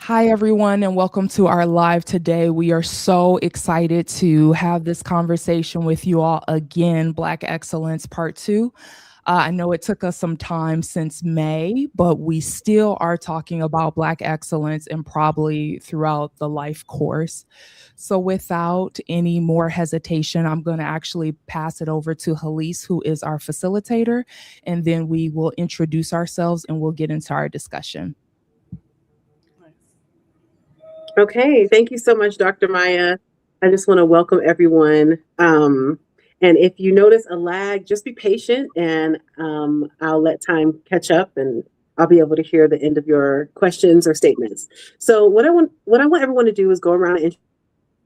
Hi, everyone, and welcome to our live today. We are so excited to have this conversation with you all again, Black Excellence Part 2. I know it took us some time since May, but we still are talking about Black excellence and probably throughout the life course. So without any more hesitation, I'm going to actually pass it over to Helese, who is our facilitator, and then we will introduce ourselves and we'll get into our discussion. Okay, thank you so much, Dr. Maya. I just want to welcome everyone. And if you notice a lag, just be patient and I'll let time catch up and I'll be able to hear the end of your questions or statements. So what I want everyone to do is go around and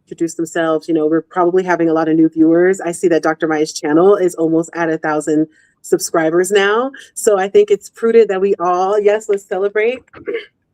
introduce themselves. You know, we're probably having a lot of new viewers. I see that Dr. Maya's channel is almost at 1,000 subscribers now. So I think it's prudent that we all, yes, let's celebrate.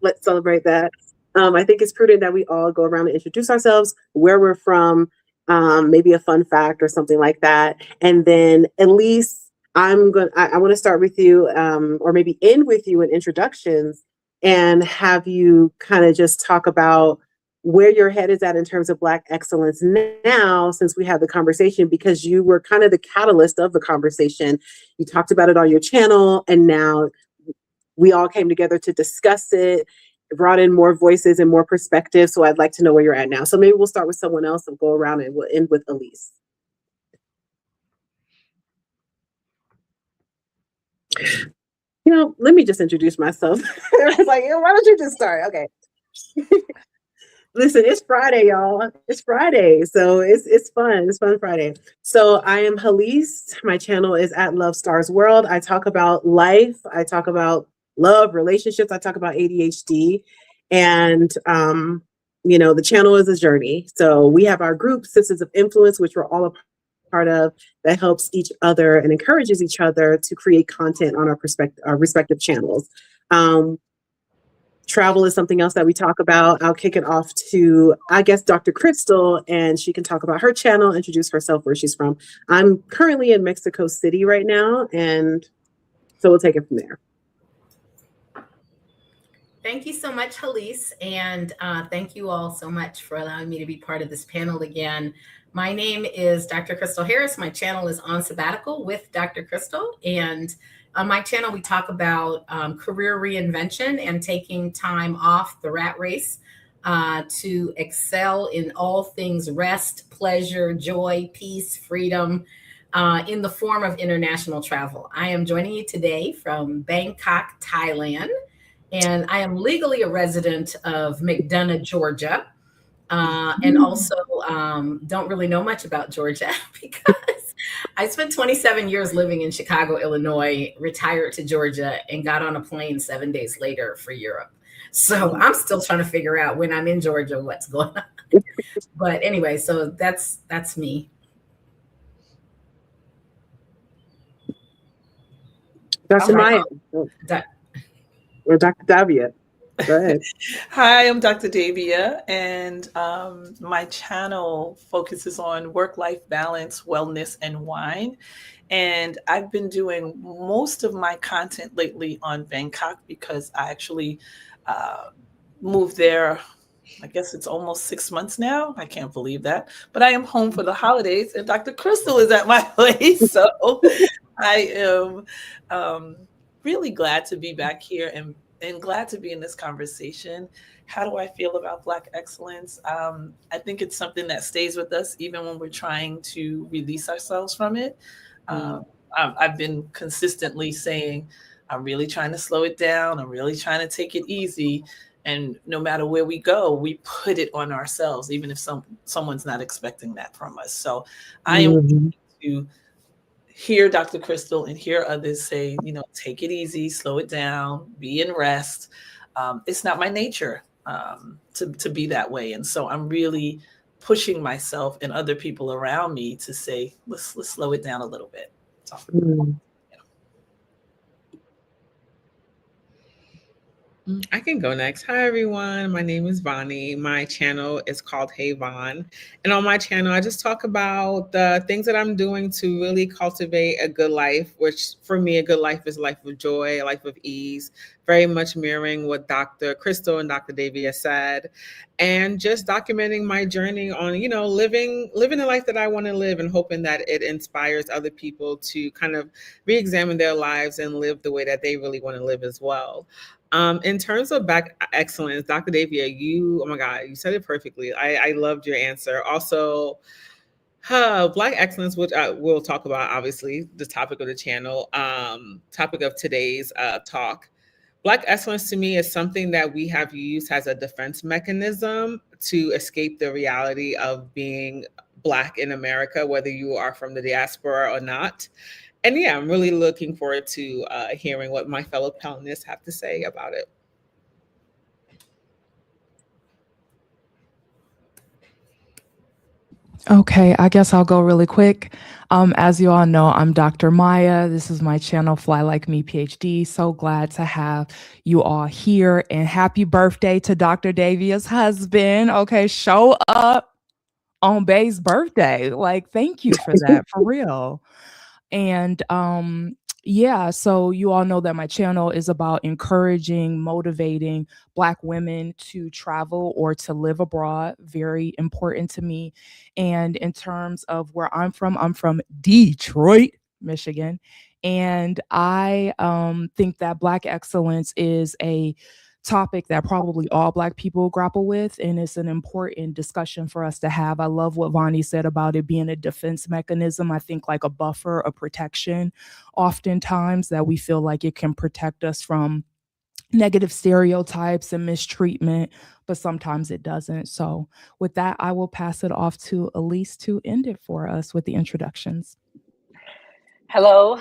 Let's celebrate that. I think it's prudent that we all go around and introduce ourselves, where we're from, maybe a fun fact or something like that. And then Elyse, I want to start with you, or maybe end with you in introductions and have you kind of just talk about where your head is at in terms of Black excellence now, since we had the conversation, because you were kind of the catalyst of the conversation. You talked about it on your channel, and now we all came together to discuss it, brought in more voices and more perspectives. So I'd like to know where you're at now. So maybe we'll start with someone else and go around and we'll end with Elyse. You know, let me just introduce myself. It's like, why don't you just start? Okay. Listen, it's Friday, y'all. It's Friday. So it's fun. It's fun Friday. So I am Helese. My channel is at Love Stars World. I talk about life. I talk about love, relationships. I talk about ADHD. And the channel is a journey. So we have our group, Sisters of Influence, which we're all a part of, that helps each other and encourages each other to create content on our respective channels. Travel is something else that we talk about. I'll kick it off to, I guess, Dr. Crystal, and she can talk about her channel, introduce herself, where she's from. I'm currently in Mexico City right now, and so we'll take it from there. Thank you so much, Helese, and thank you all so much for allowing me to be part of this panel again. My name is Dr. Crystal Harris. My channel is On Sabbatical with Dr. Crystal, and on my channel, we talk about career reinvention and taking time off the rat race to excel in all things rest, pleasure, joy, peace, freedom, in the form of international travel. I am joining you today from Bangkok, Thailand, and I am legally a resident of McDonough, Georgia, and also don't really know much about Georgia because I spent 27 years living in Chicago, Illinois, retired to Georgia, and got on a plane 7 days later for Europe. So I'm still trying to figure out when I'm in Georgia what's going on. But anyway, so that's me. Dr. Maya. Or Dr. Davia. Go ahead. Hi, I'm Dr. Davia, and my channel focuses on work-life balance, wellness, and wine. And I've been doing most of my content lately on Bangkok because I actually moved there. I guess it's almost 6 months now. I can't believe that. But I am home for the holidays, and Dr. Crystal is at my place. So I am really glad to be back here and glad to be in this conversation. How do I feel about Black excellence? I think it's something that stays with us even when we're trying to release ourselves from it. I've been consistently saying, I'm really trying to slow it down. I'm really trying to take it easy. And no matter where we go, we put it on ourselves, even if someone's not expecting that from us. So I am going to hear Dr. Crystal and hear others say, take it easy, slow it down, be in rest. It's not my nature to be that way. And so I'm really pushing myself and other people around me to say, let's slow it down a little bit. So, I can go next. Hi, everyone. My name is Vonnie. My channel is called Hey Von. And on my channel, I just talk about the things that I'm doing to really cultivate a good life, which for me, a good life is a life of joy, a life of ease, very much mirroring what Dr. Crystal and Dr. Davia said. And just documenting my journey on, living the life that I want to live and hoping that it inspires other people to kind of re-examine their lives and live the way that they really want to live as well. In terms of back excellence, Dr. Davia, oh my God, you said it perfectly. I loved your answer. Also, Black excellence, which we'll talk about, obviously, the topic of the channel, topic of today's talk. Black excellence to me is something that we have used as a defense mechanism to escape the reality of being Black in America, whether you are from the diaspora or not. And yeah, I'm really looking forward to hearing what my fellow panelists have to say about it. Okay, I guess I'll go really quick. As you all know, I'm Dr. Maya. This is my channel, Fly Like Me PhD. So glad to have you all here, and happy birthday to Dr. Davia's husband. Okay, show up on Bay's birthday. Like, thank you for that, for real. And yeah, so you all know that my channel is about encouraging, motivating Black women to travel or to live abroad. Very important to me. And in terms of where I'm from Detroit, Michigan. And I think that Black excellence is a topic that probably all Black people grapple with, and it's an important discussion for us to have. I love what Vonnie said about it being a defense mechanism. I think like a buffer, a protection, oftentimes that we feel like it can protect us from negative stereotypes and mistreatment, but sometimes it doesn't. So with that, I will pass it off to Elyse to end it for us with the introductions. Hello,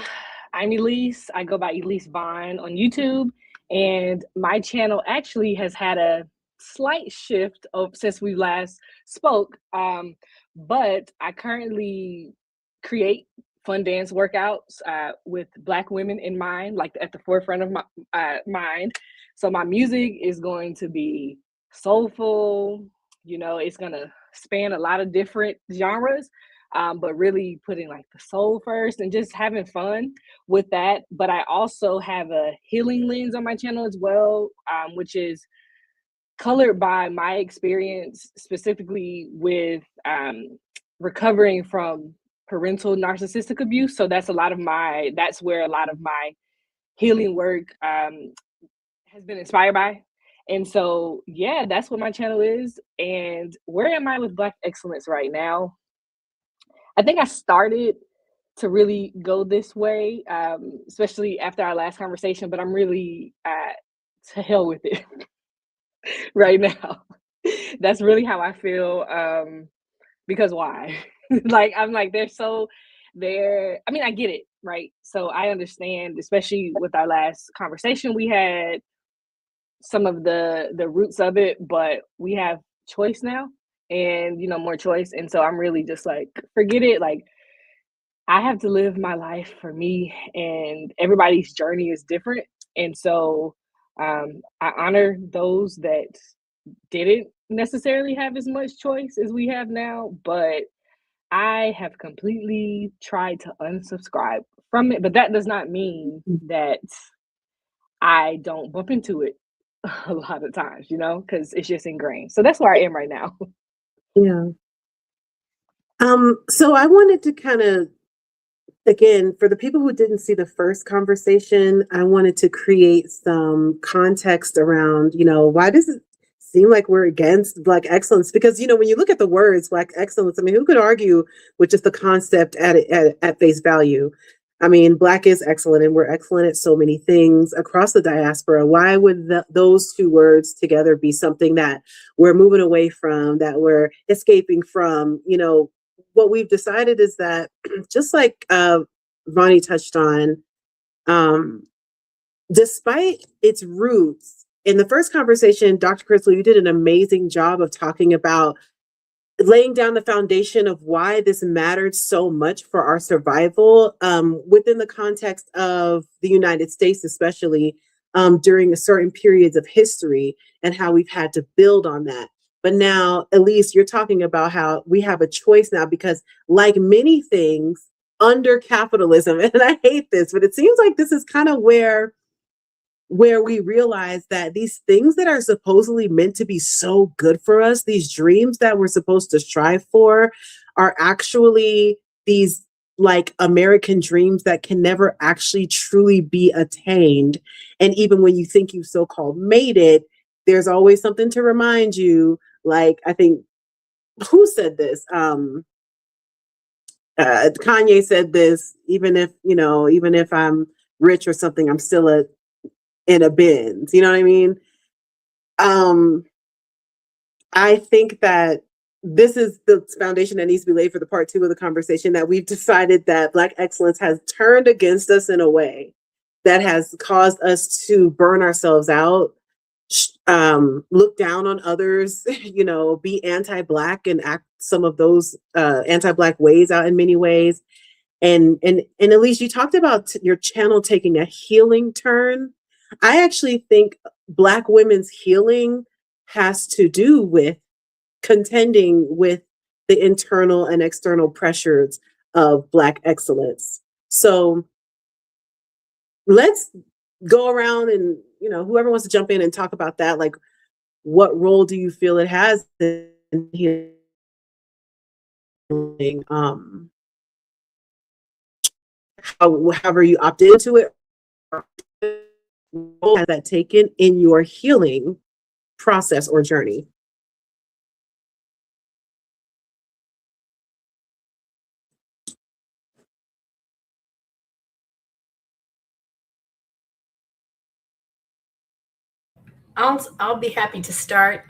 I'm Elyse. I go by Elyse Vine on YouTube, and my channel actually has had a slight shift since we last spoke. But I currently create fun dance workouts with Black women in mind, like at the forefront of my mind. So my music is going to be soulful. It's gonna span a lot of different genres. But really putting like the soul first and just having fun with that. But I also have a healing lens on my channel as well, which is colored by my experience specifically with recovering from parental narcissistic abuse. So that's where a lot of my healing work has been inspired by. And so, yeah, that's what my channel is. And where am I with Black excellence right now? I think I started to really go this way, especially after our last conversation, but I'm really to hell with it right now. That's really how I feel, because why? I'm like, I mean, I get it, right? So I understand, especially with our last conversation we had, some of the roots of it, but we have choice now and, more choice. And so I'm really just like, forget it. Like, I have to live my life for me, and everybody's journey is different. And so I honor those that didn't necessarily have as much choice as we have now, but I have completely tried to unsubscribe from it. But that does not mean that I don't bump into it a lot of times, because it's just ingrained. So that's where I am right now. Yeah. So I wanted to kind of, again, for the people who didn't see the first conversation, I wanted to create some context around, why does it seem like we're against Black excellence? Because, when you look at the words Black excellence, I mean, who could argue with just the concept at face value? I mean, Black is excellent, and we're excellent at so many things across the diaspora. Why would those two words together be something that we're moving away from, that we're escaping from? What we've decided is that, just like Vonnie touched on, despite its roots, in the first conversation, Dr. Crystal, you did an amazing job of talking about laying down the foundation of why this mattered so much for our survival within the context of the United States, especially. during certain periods of history and how we've had to build on that. But now, Elyse, you're talking about how we have a choice now because, like many things under capitalism, and I hate this, but it seems like this is kind of where we realize that these things that are supposedly meant to be so good for us, these dreams that we're supposed to strive for, are actually these like American dreams that can never actually truly be attained. And even when you think you've so-called made it, there's always something to remind you. Like, I think, who said this? Kanye said this, even if I'm rich or something, I'm still in a Benz. You know what I mean? I think that this is the foundation that needs to be laid for the part 2 of the conversation, that we've decided that Black excellence has turned against us in a way that has caused us to burn ourselves out, look down on others, be anti-Black and act some of those anti-Black ways out in many ways. And at least you talked about your channel taking a healing turn. I actually think Black women's healing has to do with contending with the internal and external pressures of Black excellence. So let's go around and, whoever wants to jump in and talk about that, like, what role do you feel it has in healing? However you opt into it, what role has that taken in your healing process or journey? I'll be happy to start.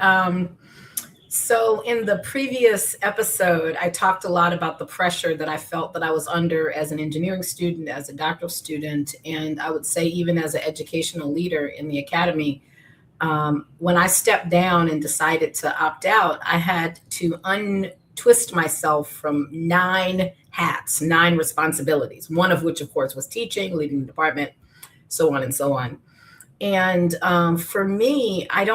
So in the previous episode, I talked a lot about the pressure that I felt that I was under as an engineering student, as a doctoral student, and I would say even as an educational leader in the academy. When I stepped down and decided to opt out, I had to untwist myself from 9 hats, 9 responsibilities, one of which, of course, was teaching, leading the department, so on and so on. And for me, I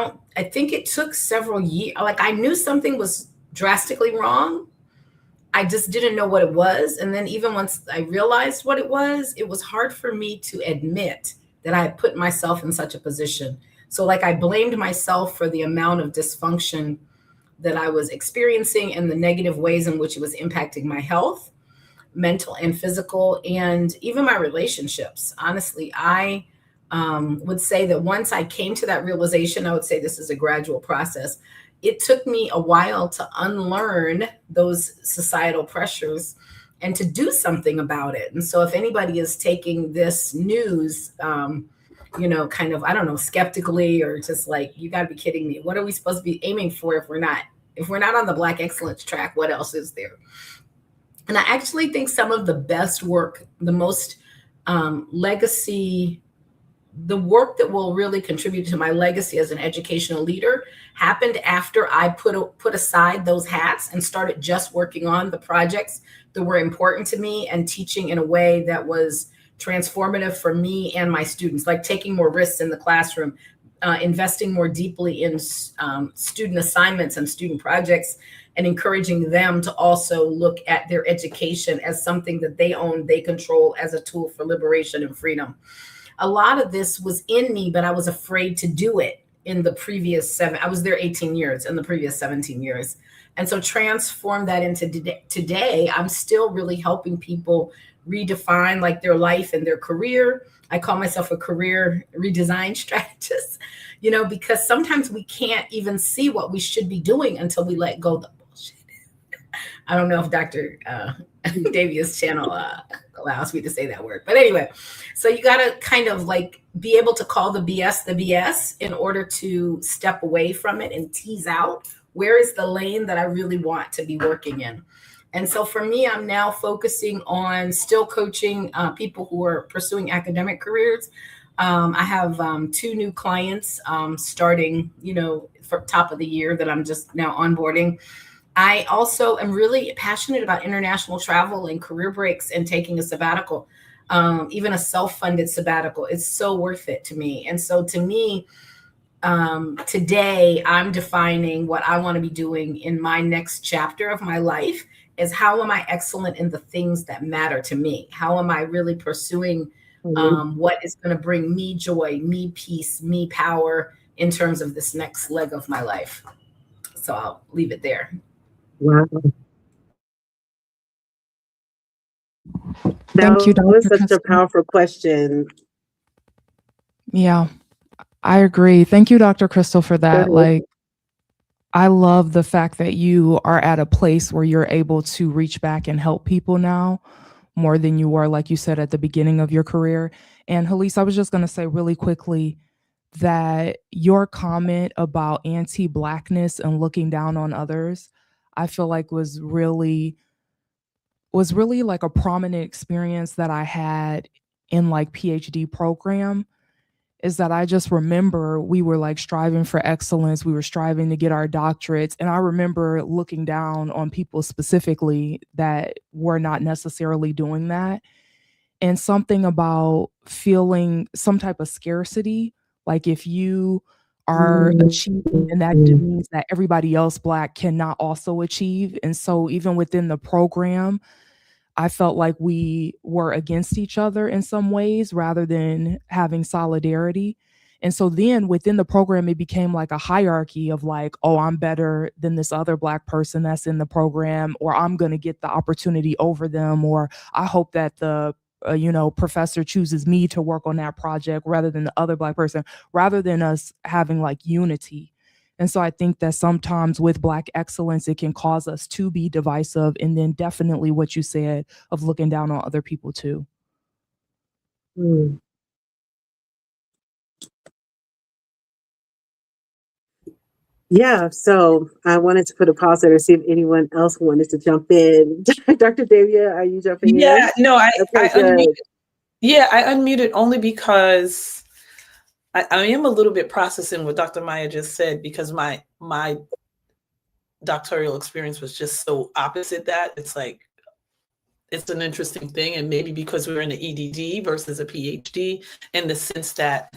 think it took several years. Like, I knew something was drastically wrong. I just didn't know what it was. And then even once I realized what it was hard for me to admit that I had put myself in such a position. So like, I blamed myself for the amount of dysfunction that I was experiencing and the negative ways in which it was impacting my health, mental and physical, and even my relationships. Honestly, I would say that once I came to that realization, I would say this is a gradual process. It took me a while to unlearn those societal pressures and to do something about it. And so if anybody is taking this news, kind of, I don't know, skeptically, or just like, you gotta be kidding me. What are we supposed to be aiming for if we're not on the Black excellence track? What else is there? And I actually think some of the best work, the most legacy, the work that will really contribute to my legacy as an educational leader happened after I put aside those hats and started just working on the projects that were important to me and teaching in a way that was transformative for me and my students, like taking more risks in the classroom, investing more deeply in student assignments and student projects, and encouraging them to also look at their education as something that they own, they control, as a tool for liberation and freedom. A lot of this was in me, but I was afraid to do it in the previous I was there 18 years, in the previous 17 years. And so transform that into today. I'm still really helping people redefine like their life and their career. I call myself a career redesign strategist, because sometimes we can't even see what we should be doing until we let go of the bullshit. I don't know if Dr. Davia's channel allows me to say that word. But anyway, so you got to kind of like be able to call the BS in order to step away from it and tease out where is the lane that I really want to be working in. And so for me, I'm now focusing on still coaching people who are pursuing academic careers. I have 2 new clients starting, for top of the year that I'm just now onboarding. I also am really passionate about international travel and career breaks and taking a sabbatical. even a self-funded sabbatical. It's so worth it to me. And so to me, today I'm defining what I want to be doing in my next chapter of my life is how am I excellent in the things that matter to me? How am I really pursuing what is going to bring me joy, me peace, me power in terms of this next leg of my life? So I'll leave it there. Wow. Thank you, That was Dr. such a powerful question. Yeah, I agree. Thank you, Dr. Crystal, for that. Like, I love the fact that you are at a place where you're able to reach back and help people now more than you were, like you said, at the beginning of your career. And Helese, I was just going to say really quickly that your comment about anti-Blackness and looking down on others, I feel like was really like a prominent experience that I had in like PhD program. Is that I just remember we were like striving for excellence. We were striving to get our doctorates. And I remember looking down on people specifically that were not necessarily doing that. And something about feeling some type of scarcity, like if you are achieving, and that means that everybody else Black cannot also achieve. And so even within the program, I felt like we were against each other in some ways rather than having solidarity. And so then within the program, it became like a hierarchy of like, oh, I'm better than this other Black person that's in the program, or I'm going to get the opportunity over them, or I hope that the professor chooses me to work on that project rather than the other Black person, rather than us having like unity. And so I think that sometimes with Black excellence, it can cause us to be divisive. And then definitely what you said of looking down on other people too. Yeah, so I wanted to put a pause there to see if anyone else wanted to jump in. Dr. Davia, are you jumping in? Yeah, no, I unmuted. Yeah, I unmuted only because I am a little bit processing what Dr. Maya just said, because my doctoral experience was just so opposite that. It's like, it's an interesting thing. And maybe because we're in an EDD versus a PhD, in the sense that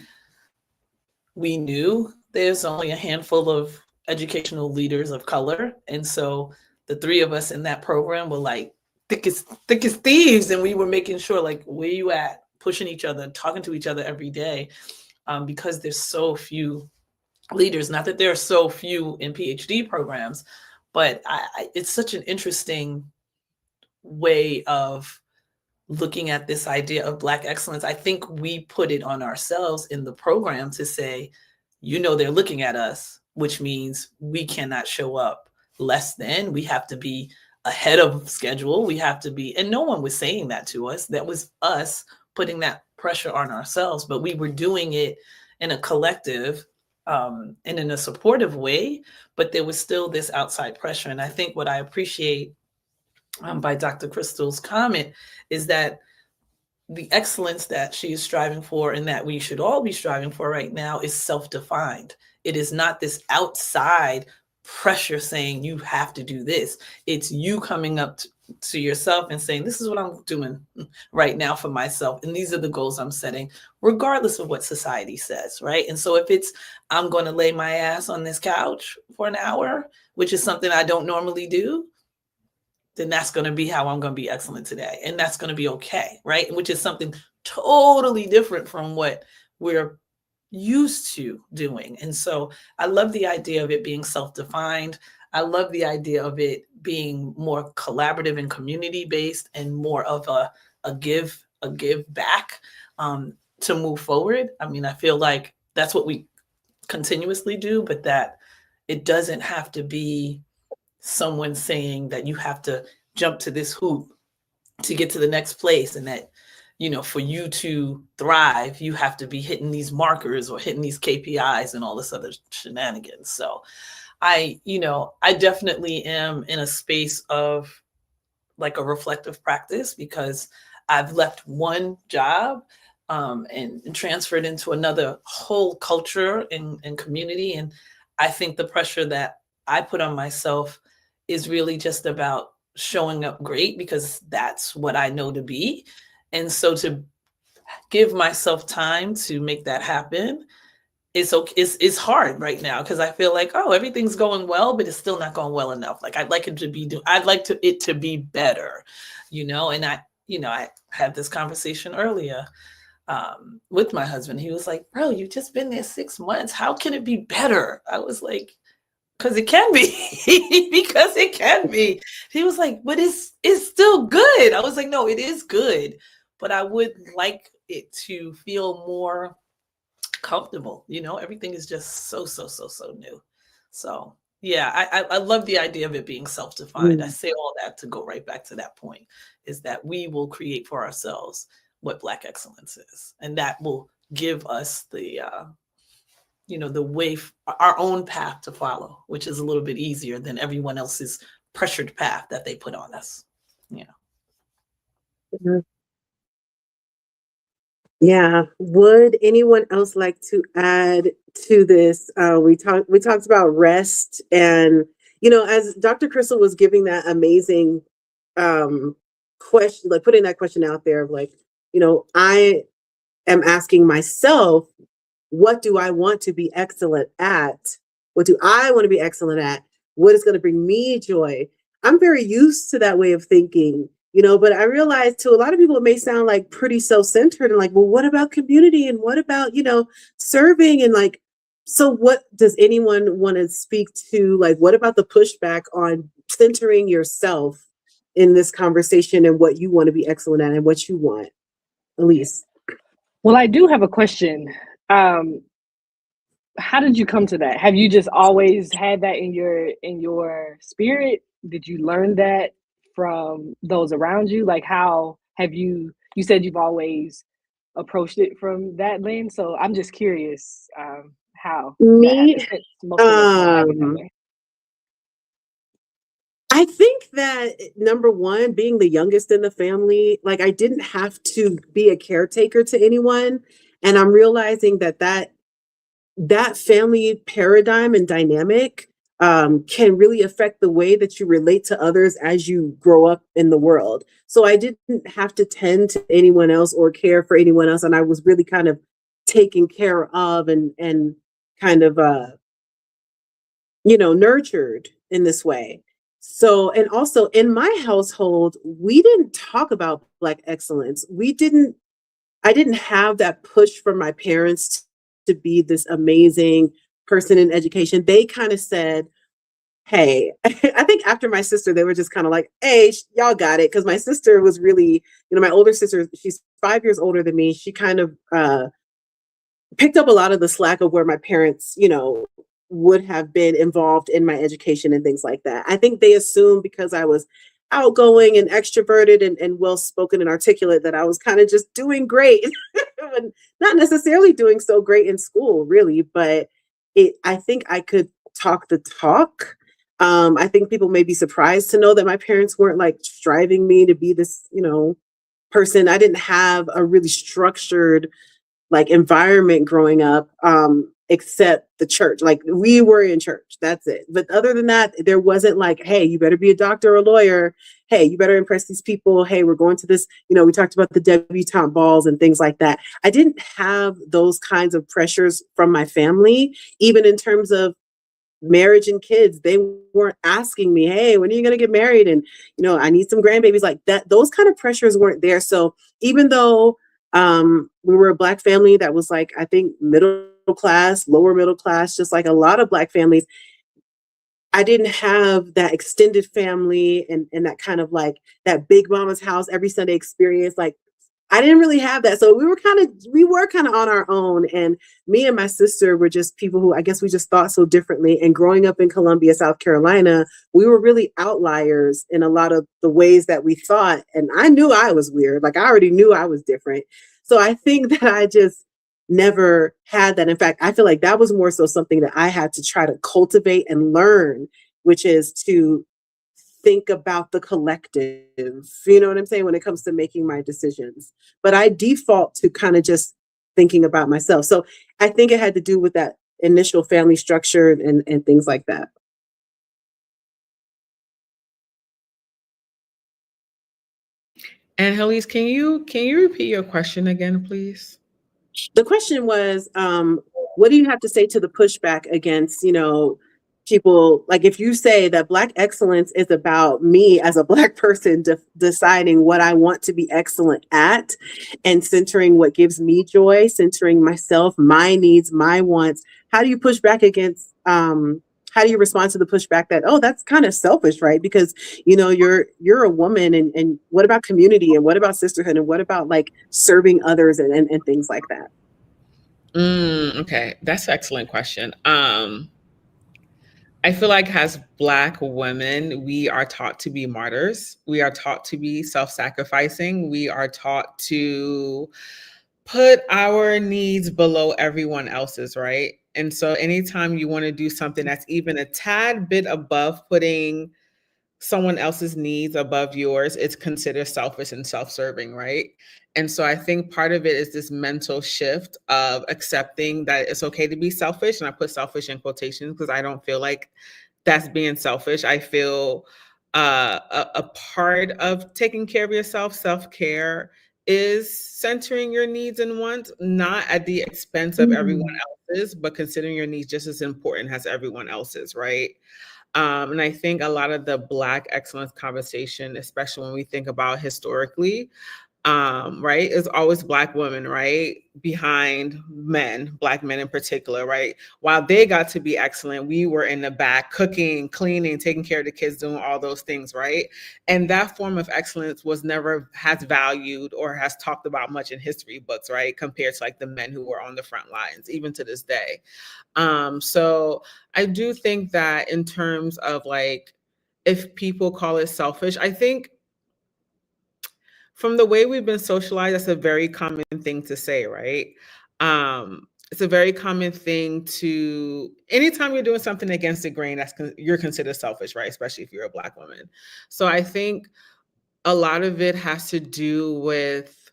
we knew there's only a handful of educational leaders of color. And so the three of us in that program were like thick as thieves. And we were making sure, like, where you at? Pushing each other, talking to each other every day, because there's so few leaders. Not that there are so few in PhD programs, but it's such an interesting way of looking at this idea of Black excellence. I think we put it on ourselves in the program to say, they're looking at us, which means we cannot show up less than. We have to be ahead of schedule. We have to be, and no one was saying that to us. That was us putting that pressure on ourselves, but we were doing it in a collective and in a supportive way, but there was still this outside pressure. And I think what I appreciate by Dr. Crystal's comment is that the excellence that she is striving for, and that we should all be striving for right now, is self-defined. It is not this outside pressure saying you have to do this. It's you coming up to yourself and saying, this is what I'm doing right now for myself. And these are the goals I'm setting, regardless of what society says, right? And so if it's, I'm going to lay my ass on this couch for an hour, which is something I don't normally do, then that's going to be how I'm going to be excellent today. And that's going to be okay, right? Which is something totally different from what we're used to doing. And so I love the idea of it being self-defined. I love the idea of it being more collaborative and community-based, and more of a give back to move forward. I mean, I feel like that's what we continuously do, but that it doesn't have to be someone saying that you have to jump to this hoop to get to the next place, and that, for you to thrive, you have to be hitting these markers or hitting these KPIs and all this other shenanigans. So I definitely am in a space of like a reflective practice, because I've left one job and transferred into another whole culture and community. And I think the pressure that I put on myself is really just about showing up great, because that's what I know to be. And so to give myself time to make that happen, it's hard right now because I feel like, oh, everything's going well, but it's still not going well enough. Like I'd like it to be it to be better, and I had this conversation earlier with my husband. He was like, bro, you've just been there 6 months. How can it be better? I was like, because it can be, because it can be. He was like, but it's still good. I was like, no, it is good, but I would like it to feel more comfortable. Everything is just so new. So yeah, I love the idea of it being self-defined. I say all that to go right back to that point, is that we will create for ourselves what Black excellence is, and that will give us the the way, our own path to follow, which is a little bit easier than everyone else's pressured path that they put on us. Mhm. Yeah. Would anyone else like to add to this? We talked about rest, and as Dr. Crystal was giving that amazing question, like putting that question out there of like, I am asking myself, what do I want to be excellent at? What do I want to be excellent at? What is going to bring me joy? I'm very used to that way of thinking, but I realize to a lot of people, it may sound like pretty self-centered and like, well, what about community? And what about, serving? And like, so what does anyone want to speak to? Like, what about the pushback on centering yourself in this conversation and what you want to be excellent at and what you want? Elyse. Well, I do have a question. How did you come to that? Have you just always had that in your spirit? Did you learn that from those around you? Like, how have you said you've always approached it from that lens? So I'm just curious how that Me, happened, since most of us don't have it that way. I think that number one, being the youngest in the family, like I didn't have to be a caretaker to anyone. And I'm realizing that family paradigm and dynamic can really affect the way that you relate to others as you grow up in the world. So I didn't have to tend to anyone else or care for anyone else. And I was really kind of taken care of and kind of nurtured in this way. So, and also in my household, we didn't talk about Black excellence. I didn't have that push from my parents to be this amazing person in education. They kind of said, hey, I think after my sister, they were just kind of like, hey, y'all got it. Cause my sister was really, my older sister, she's 5 years older than me. She kind of picked up a lot of the slack of where my parents, would have been involved in my education and things like that. I think they assumed because I was outgoing and extroverted and well-spoken and articulate that I was kind of just doing great. And not necessarily doing so great in school, really, but I think I could talk the talk. I think people may be surprised to know that my parents weren't like striving me to be this, person. I didn't have a really structured like environment growing up, except the church. Like we were in church, that's it. But other than that, there wasn't like, hey, you better be a doctor or a lawyer. Hey, you better impress these people. Hey, we're going to this, we talked about the debutante balls and things like that. I didn't have those kinds of pressures from my family, even in terms of marriage and kids. They weren't asking me, hey, when are you going to get married? And, I need some grandbabies like that. Those kind of pressures weren't there. So even though we were a Black family that was like, I think middle class, lower middle class, just like a lot of Black families, I didn't have that extended family and that kind of like that big mama's house every Sunday experience. Like I didn't really have that. So we were kind of on our own. And me and my sister were just people who I guess we just thought so differently. And growing up in Columbia, South Carolina, we were really outliers in a lot of the ways that we thought. And I knew I was weird. Like I already knew I was different. So I think that I just never had that. In fact, I feel like that was more so something that I had to try to cultivate and learn, which is to think about the collective, you know what I'm saying, when it comes to making my decisions. But I default to kind of just thinking about myself. So I think it had to do with that initial family structure and things like that. And Helise, can you repeat your question again, please? The question was, what do you have to say to the pushback against, people, like if you say that Black excellence is about me as a Black person deciding what I want to be excellent at and centering what gives me joy, centering myself, my needs, my wants, how do you push back against, how do you respond to the pushback that, oh, that's kind of selfish, right? Because, you're a woman, and what about community, and what about sisterhood, and what about like serving others, and things like that? Okay, that's an excellent question. I feel like as Black women, we are taught to be martyrs. We are taught to be self-sacrificing. We are taught to put our needs below everyone else's, right? And so anytime you want to do something that's even a tad bit above putting someone else's needs above yours, it's considered selfish and self-serving, right? And so I think part of it is this mental shift of accepting that it's okay to be selfish. And I put selfish in quotations because I don't feel like that's being selfish. I feel a part of taking care of yourself, self-care, is centering your needs and wants, not at the expense of everyone else's, but considering your needs just as important as everyone else's, right? And I think a lot of the Black excellence conversation, especially when we think about historically, right, is always Black women, right, behind men, Black men in particular, right? While they got to be excellent, we were in the back cooking, cleaning, taking care of the kids, doing all those things, right? And that form of excellence was never has valued or has talked about much in history books, right, compared to like the men who were on the front lines, even to this day. So I do think that in terms of like, if people call it selfish, I think from the way we've been socialized, that's a very common thing to say, right? It's a very common thing to, anytime you're doing something against the grain, you're considered selfish, right? Especially if you're a Black woman. So I think a lot of it has to do with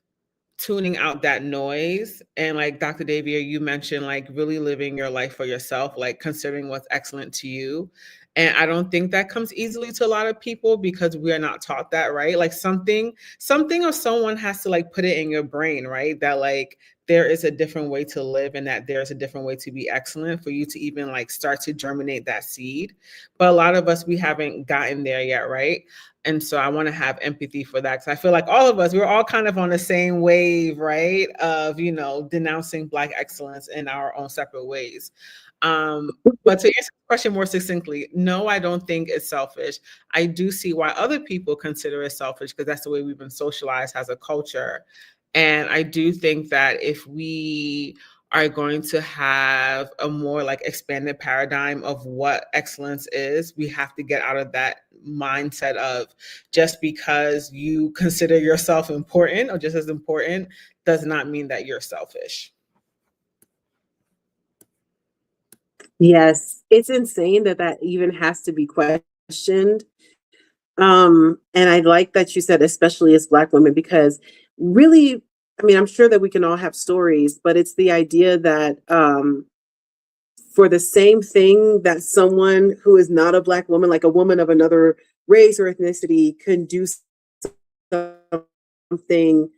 tuning out that noise. And like Dr. Davia, you mentioned like really living your life for yourself, like considering what's excellent to you. And I don't think that comes easily to a lot of people because we are not taught that, right? Like something or someone has to like put it in your brain, right? That like there is a different way to live and that there's a different way to be excellent for you to even like start to germinate that seed. But a lot of us, we haven't gotten there yet, right? And so I want to have empathy for that. Cause I feel like all of us, we're all kind of on the same wave, right? Of, denouncing Black excellence in our own separate ways. But to answer the question more succinctly, no, I don't think it's selfish. I do see why other people consider it selfish because that's the way we've been socialized as a culture. And I do think that if we are going to have a more like expanded paradigm of what excellence is, we have to get out of that mindset of just because you consider yourself important or just as important does not mean that you're selfish. Yes, it's insane that even has to be questioned. And I like that you said, especially as Black women, because really, I mean, I'm sure that we can all have stories, but it's the idea that for the same thing that someone who is not a Black woman, like a woman of another race or ethnicity, can do something,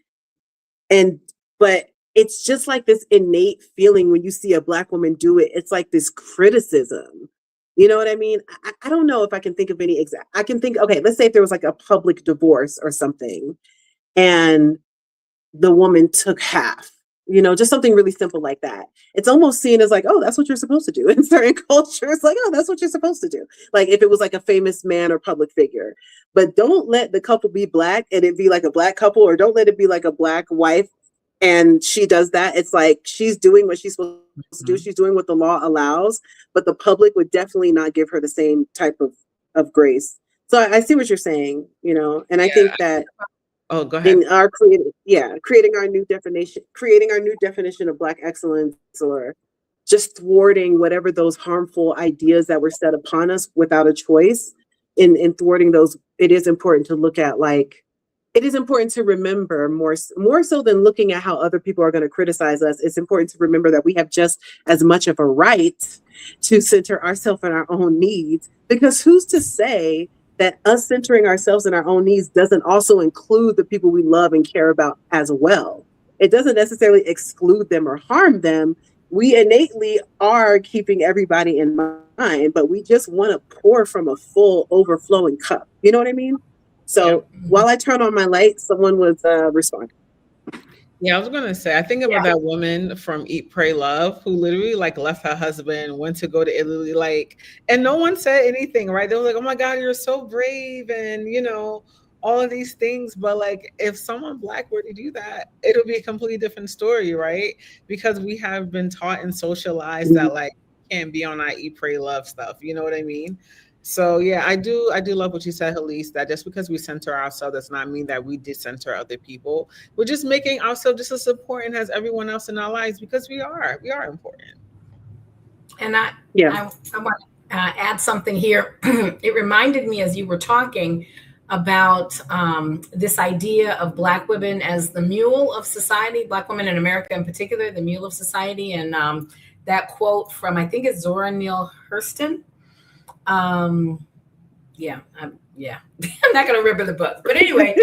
but it's just like this innate feeling when you see a Black woman do it. It's like this criticism. You know what I mean? I don't know if I can think of any exact. I can think, okay, let's say if there was like a public divorce or something, and the woman took half, just something really simple like that. It's almost seen as like, oh, that's what you're supposed to do. In certain cultures, like, oh, that's what you're supposed to do. Like if it was like a famous man or public figure. But don't let the couple be Black and it be like a Black couple, or don't let it be like a Black wife and she does that. It's like she's doing what she's supposed to do. She's doing what the law allows, but the public would definitely not give her the same type of grace. So I see what you're saying, and I think that oh, go ahead. In our creating our new definition of Black excellence, or just thwarting whatever those harmful ideas that were set upon us without a choice, in thwarting those, it is important to look at it is important to remember more so than looking at how other people are going to criticize us. It's important to remember that we have just as much of a right to center ourselves and our own needs, because who's to say that us centering ourselves in our own needs doesn't also include the people we love and care about as well. It doesn't necessarily exclude them or harm them. We innately are keeping everybody in mind, but we just want to pour from a full overflowing cup. You know what I mean? So while I turn on my light, someone was responding. Yeah, I was gonna say, I think about that woman from Eat, Pray, Love who literally like left her husband, went to go to Italy, like, and no one said anything, right? They were like, "Oh my God, you're so brave," and all of these things. But like, if someone Black were to do that, it'll be a completely different story, right? Because we have been taught and socialized that like can't be on our Eat, Pray, Love stuff. You know what I mean? So yeah, I do love what you said, Helese, that just because we center ourselves does not mean that we decenter other people. We're just making ourselves just as important as everyone else in our lives, because we are important. And I want to add something here. It reminded me as you were talking about this idea of Black women as the mule of society, Black women in America in particular, the mule of society. And that quote from, I think it's Zora Neale Hurston. I'm not going to remember the book, but anyway,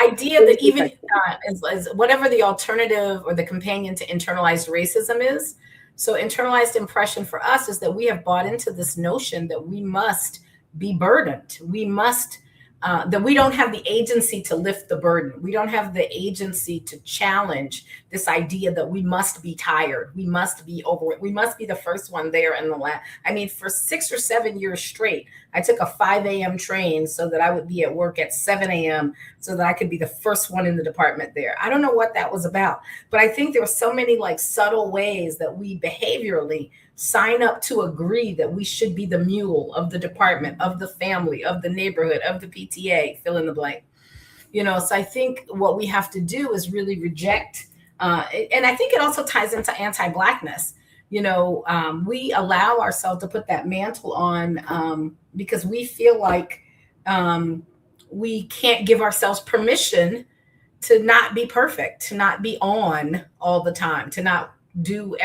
idea that even as whatever the alternative or the companion to internalized racism is. So internalized impression for us is that we have bought into this notion that we must be burdened. We must, that we don't have the agency to lift the burden. We don't have the agency to challenge this idea that we must be tired. We must be overwhelmed. We must be the first one there in the lab. I mean, for 6 or 7 years straight, I took a 5 a.m. train so that I would be at work at 7 a.m. so that I could be the first one in the department there. I don't know what that was about, but I think there were so many like subtle ways that we behaviorally sign up to agree that we should be the mule of the department, of the family, of the neighborhood, of the PTA, fill in the blank. So I think what we have to do is really reject, and I think it also ties into anti-Blackness. We allow ourselves to put that mantle on because we feel like we can't give ourselves permission to not be perfect, to not be on all the time, to not do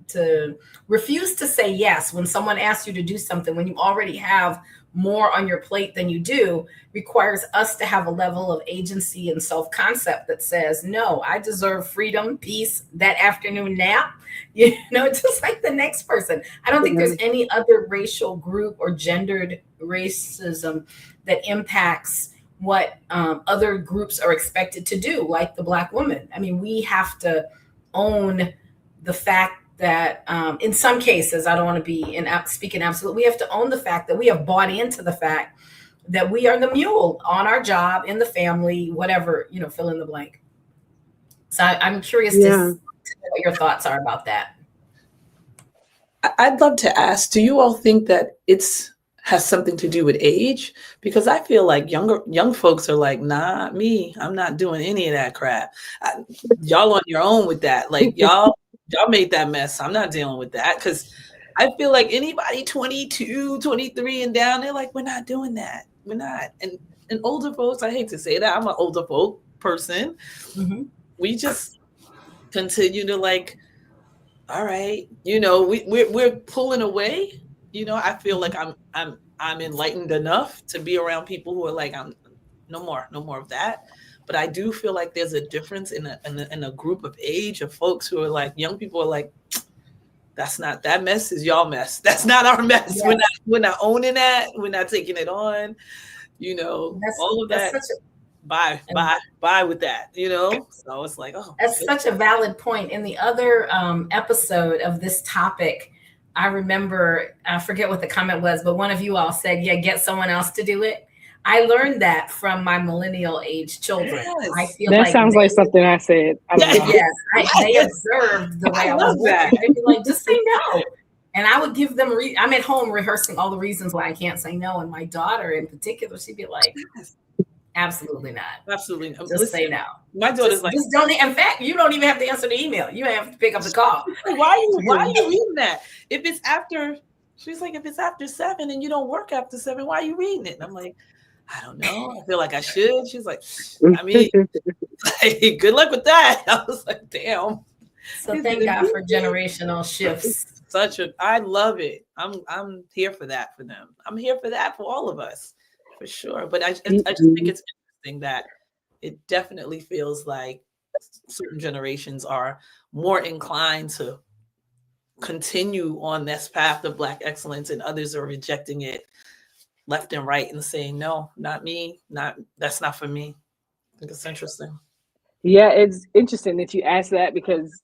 to refuse to say yes when someone asks you to do something, when you already have more on your plate than you do, requires us to have a level of agency and self-concept that says, no, I deserve freedom, peace, that afternoon nap, just like the next person. I don't think there's any other racial group or gendered racism that impacts what other groups are expected to do, like the Black woman. I mean, we have to own the fact that in some cases, I don't want to be speaking absolute, we have to own the fact that we have bought into the fact that we are the mule on our job, in the family, whatever, fill in the blank. So I'm curious to know what your thoughts are about that. I'd love to ask, do you all think that has something to do with age? Because I feel like young folks are like, nah, I'm not doing any of that crap. Y'all on your own with that. Like y'all made that mess. I'm not dealing with that. Because I feel like anybody 22, 23 and down, they're like, we're not doing that. We're not. And older folks, I hate to say that, I'm an older folk person. Mm-hmm. We just continue to like, all right, we're pulling away. I feel like I'm enlightened enough to be around people who are like, I'm no more of that. But I do feel like there's a difference in a group of age of folks who are like, young people are like, that mess is y'all mess. That's not our mess. Yeah. We're not owning that. We're not taking it on. All of that. Bye with that. So it's like, oh, that's such a valid point. In the other episode of this topic, I remember, I forget what the comment was, but one of you all said, get someone else to do it. I learned that from my millennial age children. Yes. I feel that sounds like something I said. Yes, they observed the way I was working. They'd be like, just say no. And I would give them, I'm at home rehearsing all the reasons why I can't say no. And my daughter in particular, she'd be like, absolutely not. Absolutely not. Just say no. My daughter's like, just don't. In fact, you don't even have to answer the email. You have to pick up the call. Why are you reading that? She's like, if it's after 7 and you don't work after 7, why are you reading it? And I'm like, I don't know. I feel like I should. She's like, I mean, good luck with that. I was like, damn. So thank God for generational shifts. I love it. I'm here for that for them. I'm here for that for all of us, for sure. But I just think it's interesting that it definitely feels like certain generations are more inclined to continue on this path of Black excellence, and others are rejecting it left and right and saying, no, not me, that's not for me. I think it's interesting. Yeah, it's interesting that you asked that because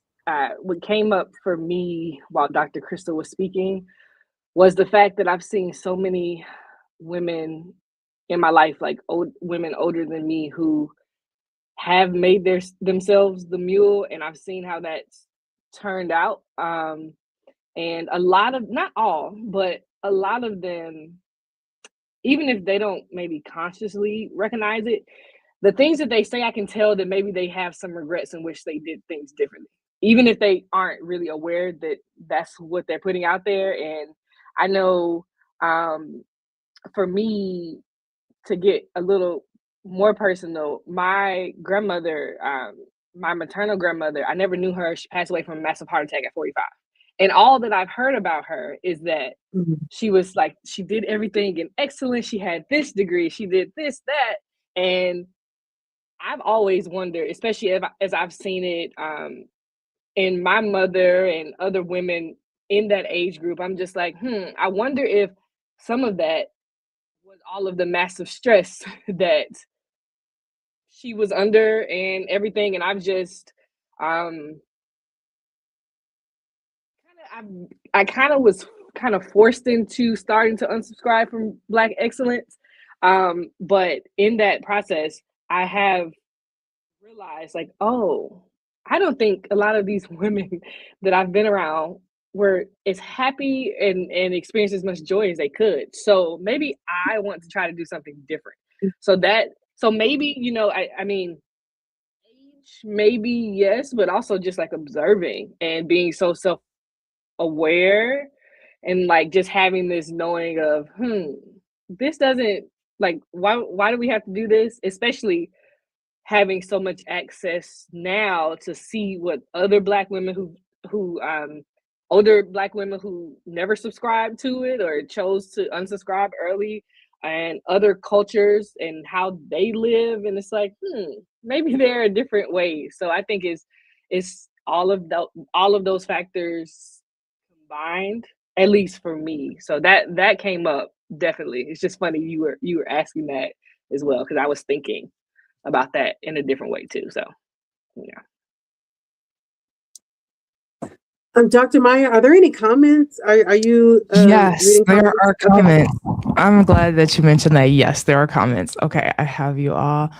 what came up for me while Dr. Crystal was speaking was the fact that I've seen so many women in my life, like women older than me, who have made themselves the mule, and I've seen how that's turned out. And a lot of, not all, but a lot of them, even if they don't maybe consciously recognize it, the things that they say, I can tell that maybe they have some regrets in which they did things differently, even if they aren't really aware that that's what they're putting out there. And I know, for me, to get a little more personal, my grandmother, my maternal grandmother, I never knew her. She passed away from a massive heart attack at 45. And all that I've heard about her is that she was like, she did everything in excellence. She had this degree, she did this, that. And I've always wondered, especially as I've seen it in my mother and other women in that age group, I'm just like, I wonder if some of that was all of the massive stress that she was under and everything. And I've just, I kind of was kind of forced into starting to unsubscribe from Black excellence. But in that process, I have realized, like, oh, I don't think a lot of these women that I've been around were as happy and experienced as much joy as they could. So maybe I want to try to do something different. So maybe, I mean, age, maybe yes, but also just like observing and being so self-aware, and like just having this knowing of, this doesn't, like, why do we have to do this? Especially having so much access now to see what other Black women who older Black women who never subscribed to it or chose to unsubscribe early, and other cultures and how they live, and it's like, maybe there are different ways. So I think it's all of those factors combined, at least for me. So that came up definitely. It's just funny you were asking that as well, because I was thinking about that in a different way too. So yeah. Dr. Maya, are there any comments? Are you Yes, reading there comments? are comments. I'm glad that you mentioned that. Yes, there are comments. Okay, I have you all.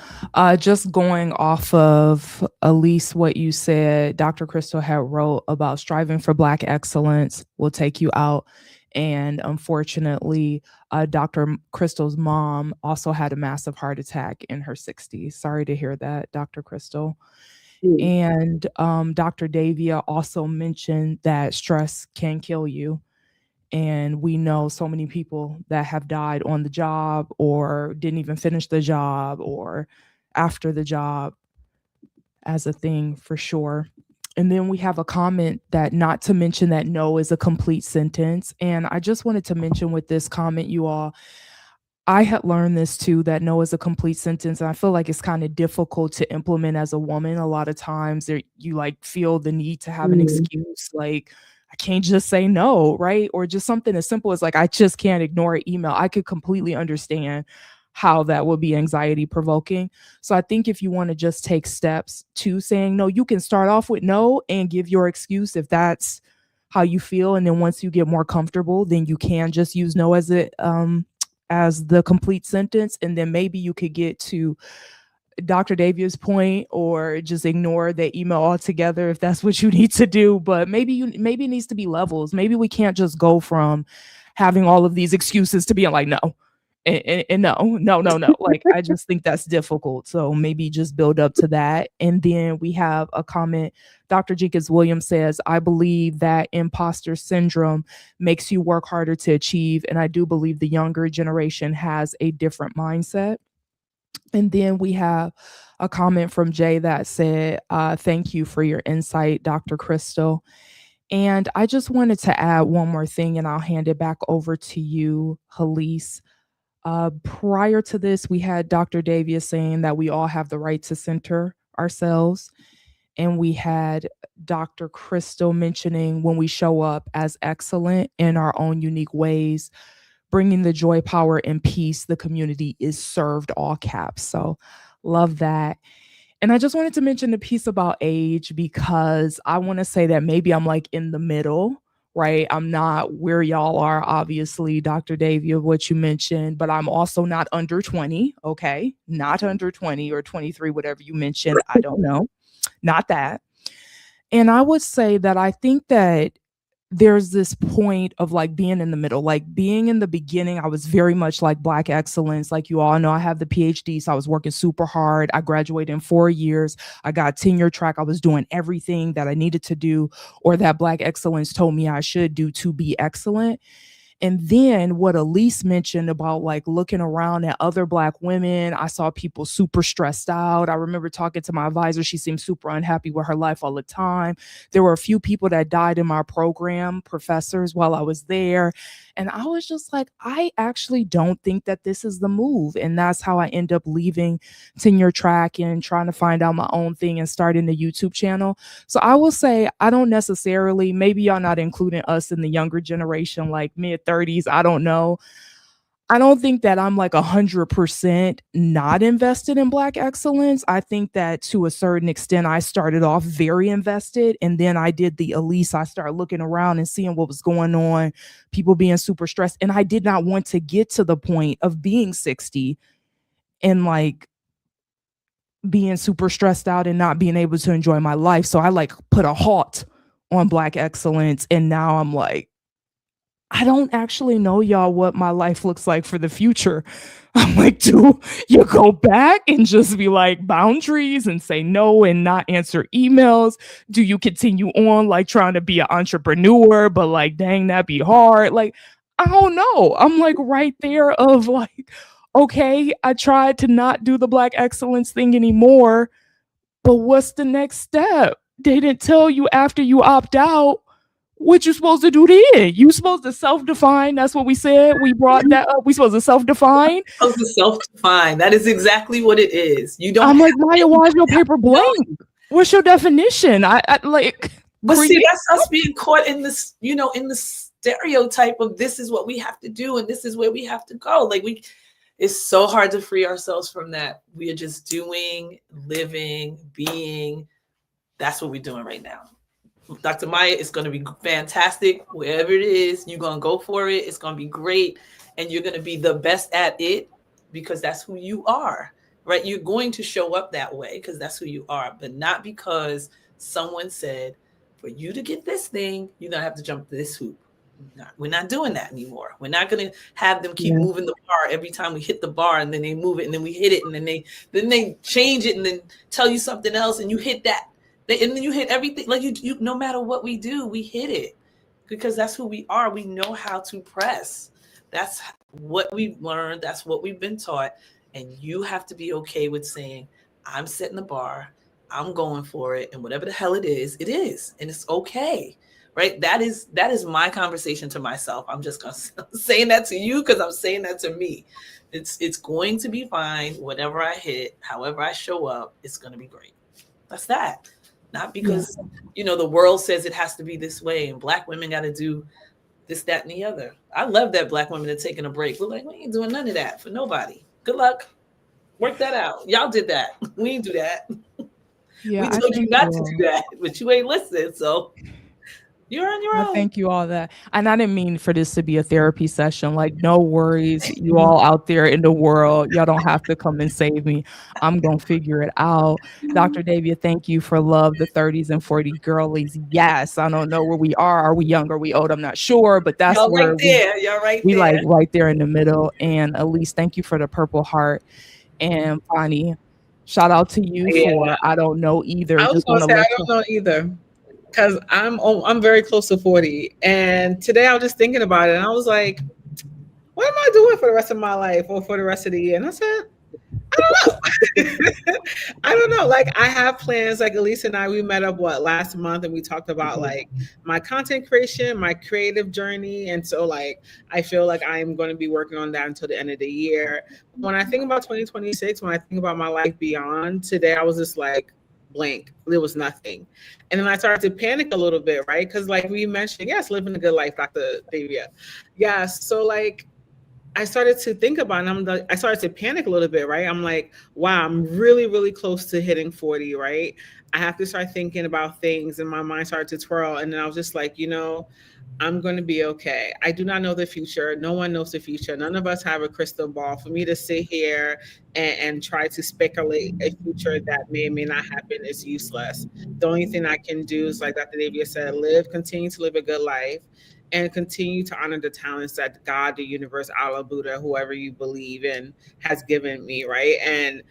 Just going off of Elyse, what you said, Dr. Crystal had wrote about striving for Black excellence will take you out. And unfortunately, Dr. Crystal's mom also had a massive heart attack in her 60s. Sorry to hear that, Dr. Crystal. And Dr. Davia also mentioned that stress can kill you. And we know so many people that have died on the job or didn't even finish the job or after the job as a thing, for sure. And then we have a comment that not to mention that no is a complete sentence. And I just wanted to mention with this comment, you all, I had learned this too, that no is a complete sentence. And I feel like it's kind of difficult to implement as a woman. A lot of times you like feel the need to have an excuse, like, I can't just say no, right? Or just something as simple as like, I just can't ignore an email. I could completely understand how that would be anxiety provoking. So I think if you want to just take steps to saying no, you can start off with no and give your excuse if that's how you feel. And then once you get more comfortable, then you can just use no as the complete sentence. And then maybe you could get to Dr. Davia's point or just ignore the email altogether if that's what you need to do. But maybe it needs to be levels. Maybe we can't just go from having all of these excuses to being like, no. And no. Like, I just think that's difficult. So maybe just build up to that. And then we have a comment. Dr. Jenkins Williams says, I believe that imposter syndrome makes you work harder to achieve. And I do believe the younger generation has a different mindset. And then we have a comment from Jay that said, thank you for your insight, Dr. Crystal. And I just wanted to add one more thing, and I'll hand it back over to you, Helese. Prior to this, we had Dr. Davia saying that we all have the right to center ourselves. And we had Dr. Crystal mentioning when we show up as excellent in our own unique ways, bringing the joy, power, and peace, the community is served, all caps. So love that. And I just wanted to mention the piece about age because I want to say that maybe I'm like in the middle, right? I'm not where y'all are, obviously, Dr. Davia, what you mentioned, but I'm also not under 20, okay? Not under 20 or 23, whatever you mentioned. I don't know. Not that. And I would say that I think that there's this point of like being in the middle, like being in the beginning. I was very much like Black excellence. Like you all know, I have the PhD, so I was working super hard. I graduated in 4 years. I got tenure track. I was doing everything that I needed to do or that Black excellence told me I should do to be excellent. And then what Elyse mentioned about like looking around at other Black women, I saw people super stressed out. I remember talking to my advisor. She seemed super unhappy with her life all the time. There were a few people that died in my program, professors, while I was there. And I was just like, I actually don't think that this is the move. And that's how I end up leaving tenure track and trying to find out my own thing and starting the YouTube channel. So I will say, I don't necessarily, maybe y'all not including us in the younger generation, like mid 30s. I don't know. I don't think that I'm like 100% not invested in Black excellence. I think that to a certain extent, I started off very invested. And then I did the Elyse. I started looking around and seeing what was going on, people being super stressed. And I did not want to get to the point of being 60 and like being super stressed out and not being able to enjoy my life. So I like put a halt on Black excellence. And now I'm like, I don't actually know, y'all, what my life looks like for the future. I'm like, do you go back and just be like boundaries and say no and not answer emails? Do you continue on like trying to be an entrepreneur, but like, dang, that'd be hard? Like, I don't know. I'm like right there of like, okay, I tried to not do the Black excellence thing anymore, but what's the next step? They didn't tell you after you opt out what you supposed to do then. You supposed to self-define. That's what we said. We brought that up. We supposed to self-define. Supposed to self-define. That is exactly what it is. You don't. I'm like, Maya, why is your paper blank? What's your definition? I like. But see, that's us being caught in this, you know, in the stereotype of this is what we have to do and this is where we have to go. Like it's so hard to free ourselves from that. We are just doing, living, being. That's what we're doing right now. Dr. Maya, it's going to be fantastic. Wherever it is, you're going to go for it. It's going to be great. And you're going to be the best at it because that's who you are, right? You're going to show up that way because that's who you are, but not because someone said, for you to get this thing, you're going to have to jump this hoop. No, we're not doing that anymore. We're not going to have them keep moving the bar every time we hit the bar and then they move it and then we hit it and then they change it and then tell you something else and you hit that. And then you hit everything. Like you, no matter what we do, we hit it because that's who we are. We know how to press. That's what we've learned. That's what we've been taught. And you have to be okay with saying, I'm setting the bar. I'm going for it. And whatever the hell it is. And it's okay. Right. That is my conversation to myself. I'm just going to saying that to you because I'm saying that to me. It's going to be fine. Whatever I hit, however I show up, it's going to be great. That's that. Not because, you know, the world says it has to be this way and Black women got to do this, that, and the other. I love that Black women are taking a break. We're like, we ain't doing none of that for nobody. Good luck. Work that out. Y'all did that. We ain't do that. Yeah, we told you not to do that, but you ain't listening. So you're on your own. Thank you all that. And I didn't mean for this to be a therapy session. Like, no worries. You all out there in the world, y'all don't have to come and save me. I'm going to figure it out. Dr. Davia, thank you for love, the 30s and 40 girlies. Yes, I don't know where we are. Are we young? Are we old? I'm not sure, but that's y'all where right there. You're right we there. like right there in the middle. And Elyse, thank you for the purple heart. And Vonnie, shout out to you for I don't know either. I was going to say I don't know either. Because I'm very close to 40. And today I was just thinking about it. And I was like, what am I doing for the rest of my life or for the rest of the year? And I said, I don't know. Like I have plans. Like Elyse and I, we met up last month, and we talked about like my content creation, my creative journey, and so like I feel like I'm going to be working on that until the end of the year. When I think about 2026, when I think about my life beyond today, I was just like blank. There was nothing, and then I started to panic a little bit, right? Because like we mentioned, yes, living a good life, Dr. Davia. Yes, so like I started to think about it, and I started to panic a little bit, right? I'm like, wow, I'm really, really close to hitting 40, right? I have to start thinking about things, and my mind started to twirl. And then I was just like, I'm going to be okay. I do not know the future. No one knows the future. None of us have a crystal ball. For me to sit here and try to speculate a future that may or may not happen is useless. The only thing I can do is, like Dr. Davia said, continue to live a good life and continue to honor the talents that God, the universe, Allah, Buddha, whoever you believe in, has given me, right? And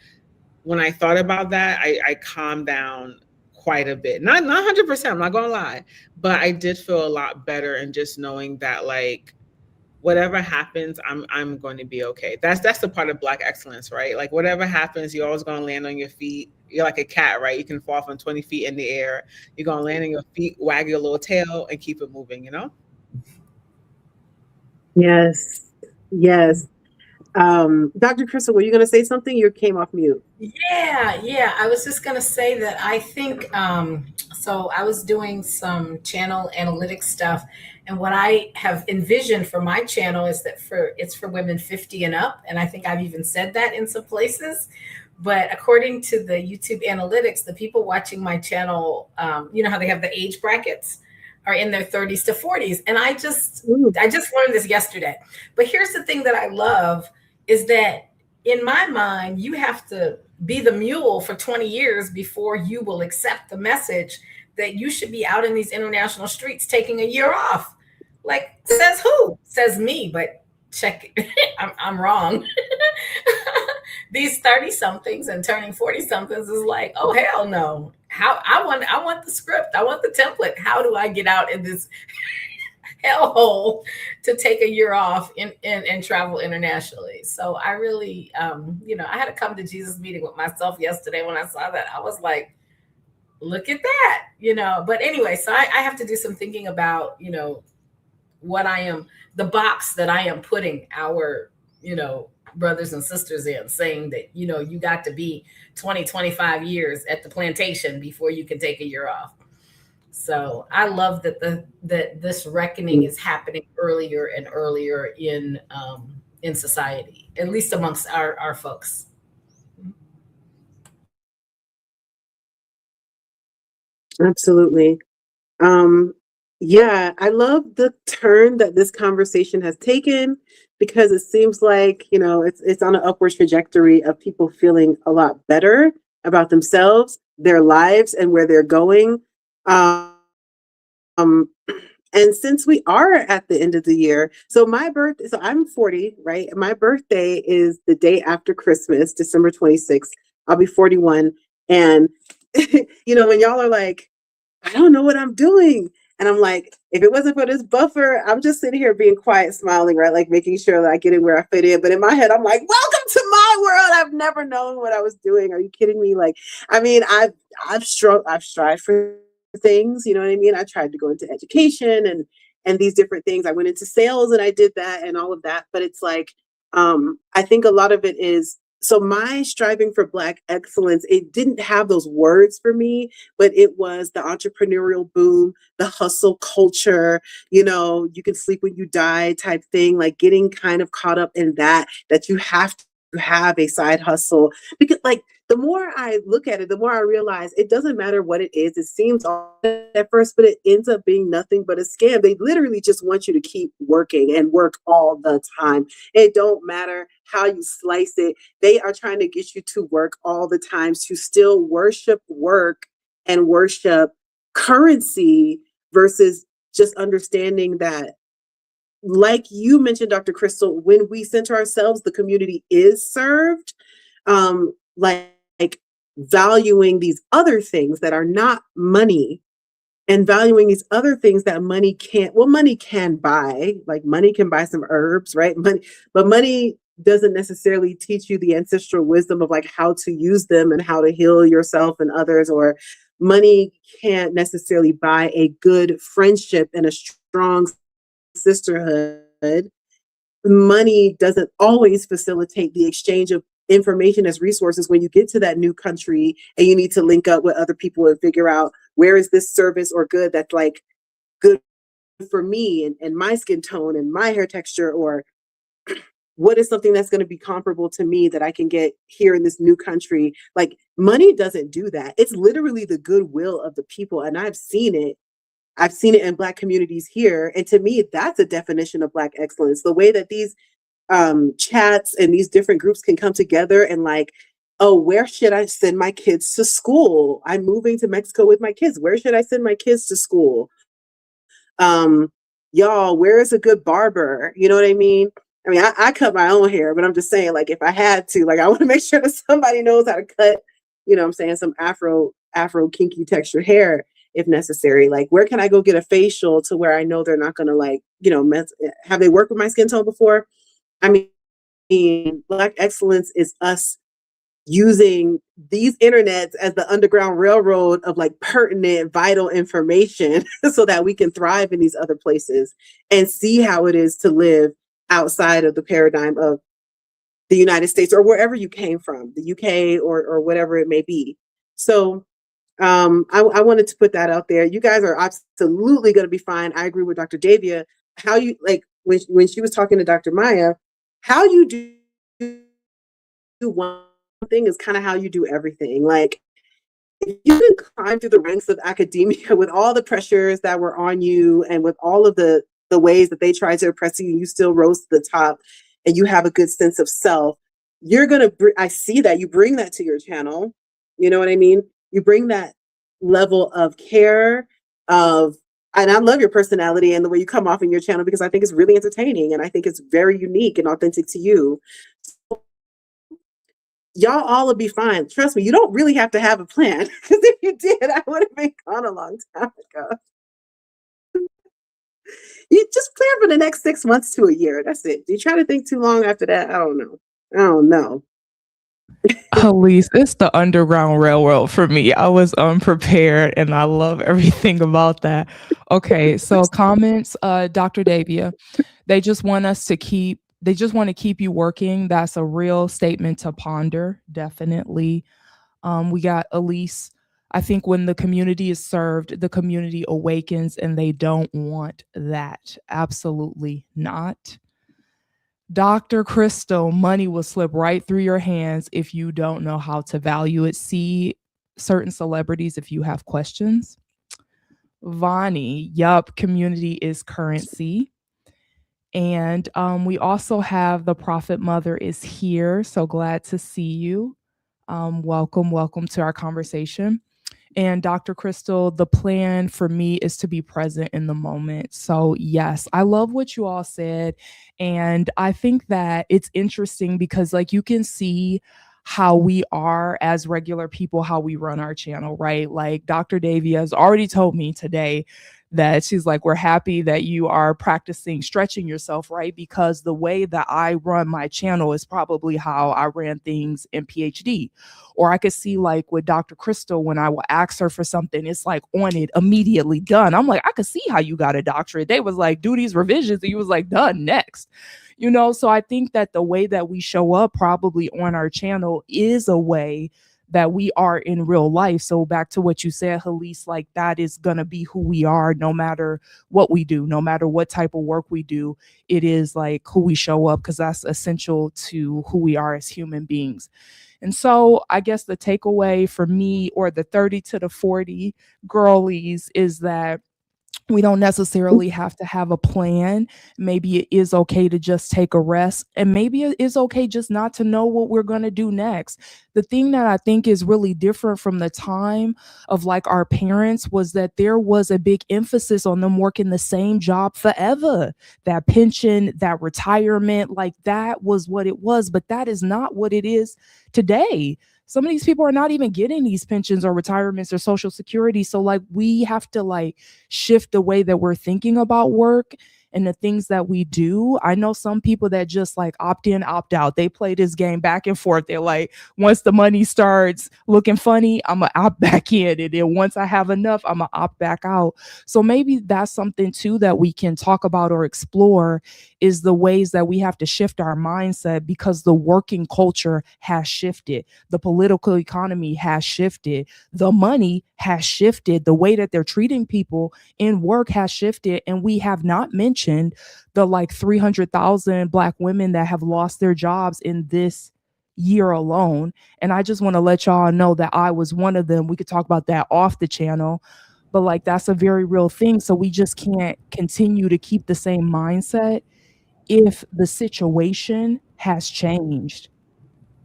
when I thought about that, I calmed down quite a bit. Not 100%, I'm not gonna lie, but I did feel a lot better in just knowing that like whatever happens, I'm going to be okay. That's the part of Black excellence, right? Like whatever happens, you're always gonna land on your feet. You're like a cat, right? You can fall from 20 feet in the air. You're gonna land on your feet, wag your little tail, and keep it moving, Yes. Yes. Dr. Crystal, were you going to say something? You came off mute. Yeah. I was just going to say that I think, so I was doing some channel analytics stuff. And what I have envisioned for my channel is that it's for women 50 and up. And I think I've even said that in some places. But according to the YouTube analytics, the people watching my channel, you know how they have the age brackets, are in their 30s to 40s. And I just learned this yesterday. But here's the thing that I love is that in my mind, you have to be the mule for 20 years before you will accept the message that you should be out in these international streets taking a year off. Like, says who? Says me, but check it. I'm wrong. These 30 somethings and turning 40 somethings is like, oh, hell no. How I want the script. I want the template. How do I get out in this hellhole to take a year off and travel internationally? So I really, I had a come to Jesus meeting with myself yesterday when I saw that. I was like, look at that, But anyway, so I have to do some thinking about, what the box that I am putting our, brothers and sisters in, saying that, you got to be 20, 25 years at the plantation before you can take a year off. So I love that that this reckoning is happening earlier and earlier in society, at least amongst our folks. Absolutely. Yeah, I love the turn that this conversation has taken, because it seems like, it's on an upward trajectory of people feeling a lot better about themselves, their lives, and where they're going. Um, and since we are at the end of the year, so I'm 40, right? My birthday is the day after Christmas, December 26th. I'll be 41. And, when y'all are like, I don't know what I'm doing. And I'm like, if it wasn't for this buffer, I'm just sitting here being quiet, smiling, right? Like making sure that I get in where I fit in. But in my head, I'm like, welcome to my world. I've never known what I was doing. Are you kidding me? Like, I mean, I've strived for things, you know what I mean? I tried to go into education and these different things. I went into sales and I did that and all of that. But it's like, I think a lot of it is, so my striving for Black excellence, it didn't have those words for me, but it was the entrepreneurial boom, the hustle culture, you can sleep when you die type thing, like getting kind of caught up in that you have to have a side hustle. Because like the more I look at it, the more I realize it doesn't matter what it is. It seems all at first, but it ends up being nothing but a scam. They literally just want you to keep working and work all the time. It don't matter how you slice it. They are trying to get you to work all the time, to still worship work and worship currency versus just understanding that, like you mentioned, Dr. Crystal, when we center ourselves, the community is served. Like valuing these other things that are not money, and valuing these other things that money can buy. Like money can buy some herbs, right? But money doesn't necessarily teach you the ancestral wisdom of like how to use them and how to heal yourself and others, or money can't necessarily buy a good friendship and a strong sisterhood. Money doesn't always facilitate the exchange of information as resources when you get to that new country and you need to link up with other people and figure out where is this service or good that's like good for me and my skin tone and my hair texture, or what is something that's going to be comparable to me that I can get here in this new country. Like money doesn't do that. It's literally the goodwill of the people. And I've seen it in Black communities here. And to me, that's a definition of Black excellence. The way that these chats and these different groups can come together and like, oh, where should I send my kids to school? I'm moving to Mexico with my kids. Where should I send my kids to school? Y'all, where is a good barber? You know what I mean? I mean, I cut my own hair, but I'm just saying, like, if I had to, like, I want to make sure that somebody knows how to cut, you know what I'm saying, some Afro kinky texture hair if necessary. Like, where can I go get a facial to where I know they're not going to, like, you know, have they worked with my skin tone before? I mean, Black excellence is us using these internets as the Underground Railroad of like pertinent, vital information so that we can thrive in these other places and see how it is to live outside of the paradigm of the United States or wherever you came from, the UK or whatever it may be. So I wanted to put that out there. You guys are absolutely going to be fine. I agree with Dr. Davia. How you, like, when she was talking to Dr. Maya, how you do one thing is kind of how you do everything. Like, if you can climb through the ranks of academia with all the pressures that were on you and with all of the ways that they tried to oppress you, and you still rose to the top and you have a good sense of self, you're going to, I see that you bring that to your channel. You know what I mean? You bring that level of care and I love your personality and the way you come off in your channel, because I think it's really entertaining and I think it's very unique and authentic to you. Y'all all will be fine. Trust me, you don't really have to have a plan, because if you did, I would have been gone a long time ago. You just plan for the next 6 months to a year. That's it. Do you try to think too long after that? I don't know. Helese, it's the Underground Railroad for me. I was unprepared and I love everything about that. Okay, so comments, Dr. Davia, they just want to keep you working. That's a real statement to ponder, definitely. We got Elyse. I think when the community is served, the community awakens and they don't want that. Absolutely not. Dr. Crystal, money will slip right through your hands if you don't know how to value it. See certain celebrities if you have questions. Vonnie, yup, community is currency. And we also have the Prophet Mother is here. So glad to see you. Welcome to our conversation. And Dr. Crystal, the plan for me is to be present in the moment. So yes, I love what you all said. And I think that it's interesting because like you can see how we are as regular people, how we run our channel, right? Like Dr. Davia has already told me today that she's like, we're happy that you are practicing stretching yourself, right? Because the way that I run my channel is probably how I ran things in PhD. Or I could see like with Dr. Crystal, when I will ask her for something, it's like on it, immediately done. I'm like, I could see how you got a doctorate. They was like, do these revisions. And you was like, done, next. You know, so I think that the way that we show up probably on our channel is a way that we are in real life. So back to what you said, Helese, like that is going to be who we are no matter what we do, no matter what type of work we do. It is like who we show up, because that's essential to who we are as human beings. And so I guess the takeaway for me, or the 30 to the 40 girlies, is that we don't necessarily have to have a plan. Maybe it is okay to just take a rest, and maybe it is okay just not to know what we're going to do next. The thing that I think is really different from the time of like our parents was that there was a big emphasis on them working the same job forever. That pension, that retirement, like that was what it was, but that is not what it is today. Some of these people are not even getting these pensions or retirements or social security. So like we have to like shift the way that we're thinking about work and the things that we do. I know some people that just like opt in, opt out. They play this game back and forth. They're like, once the money starts looking funny, I'm gonna opt back in. And then once I have enough, I'm gonna opt back out. So maybe that's something too that we can talk about or explore, is the ways that we have to shift our mindset, because the working culture has shifted. The political economy has shifted. The money has shifted. The way that they're treating people in work has shifted. And we have not mentioned the like 300,000 Black women that have lost their jobs in this year alone. And I just want to let y'all know that I was one of them. We could talk about that off the channel, but like that's a very real thing. So we just can't continue to keep the same mindset if the situation has changed.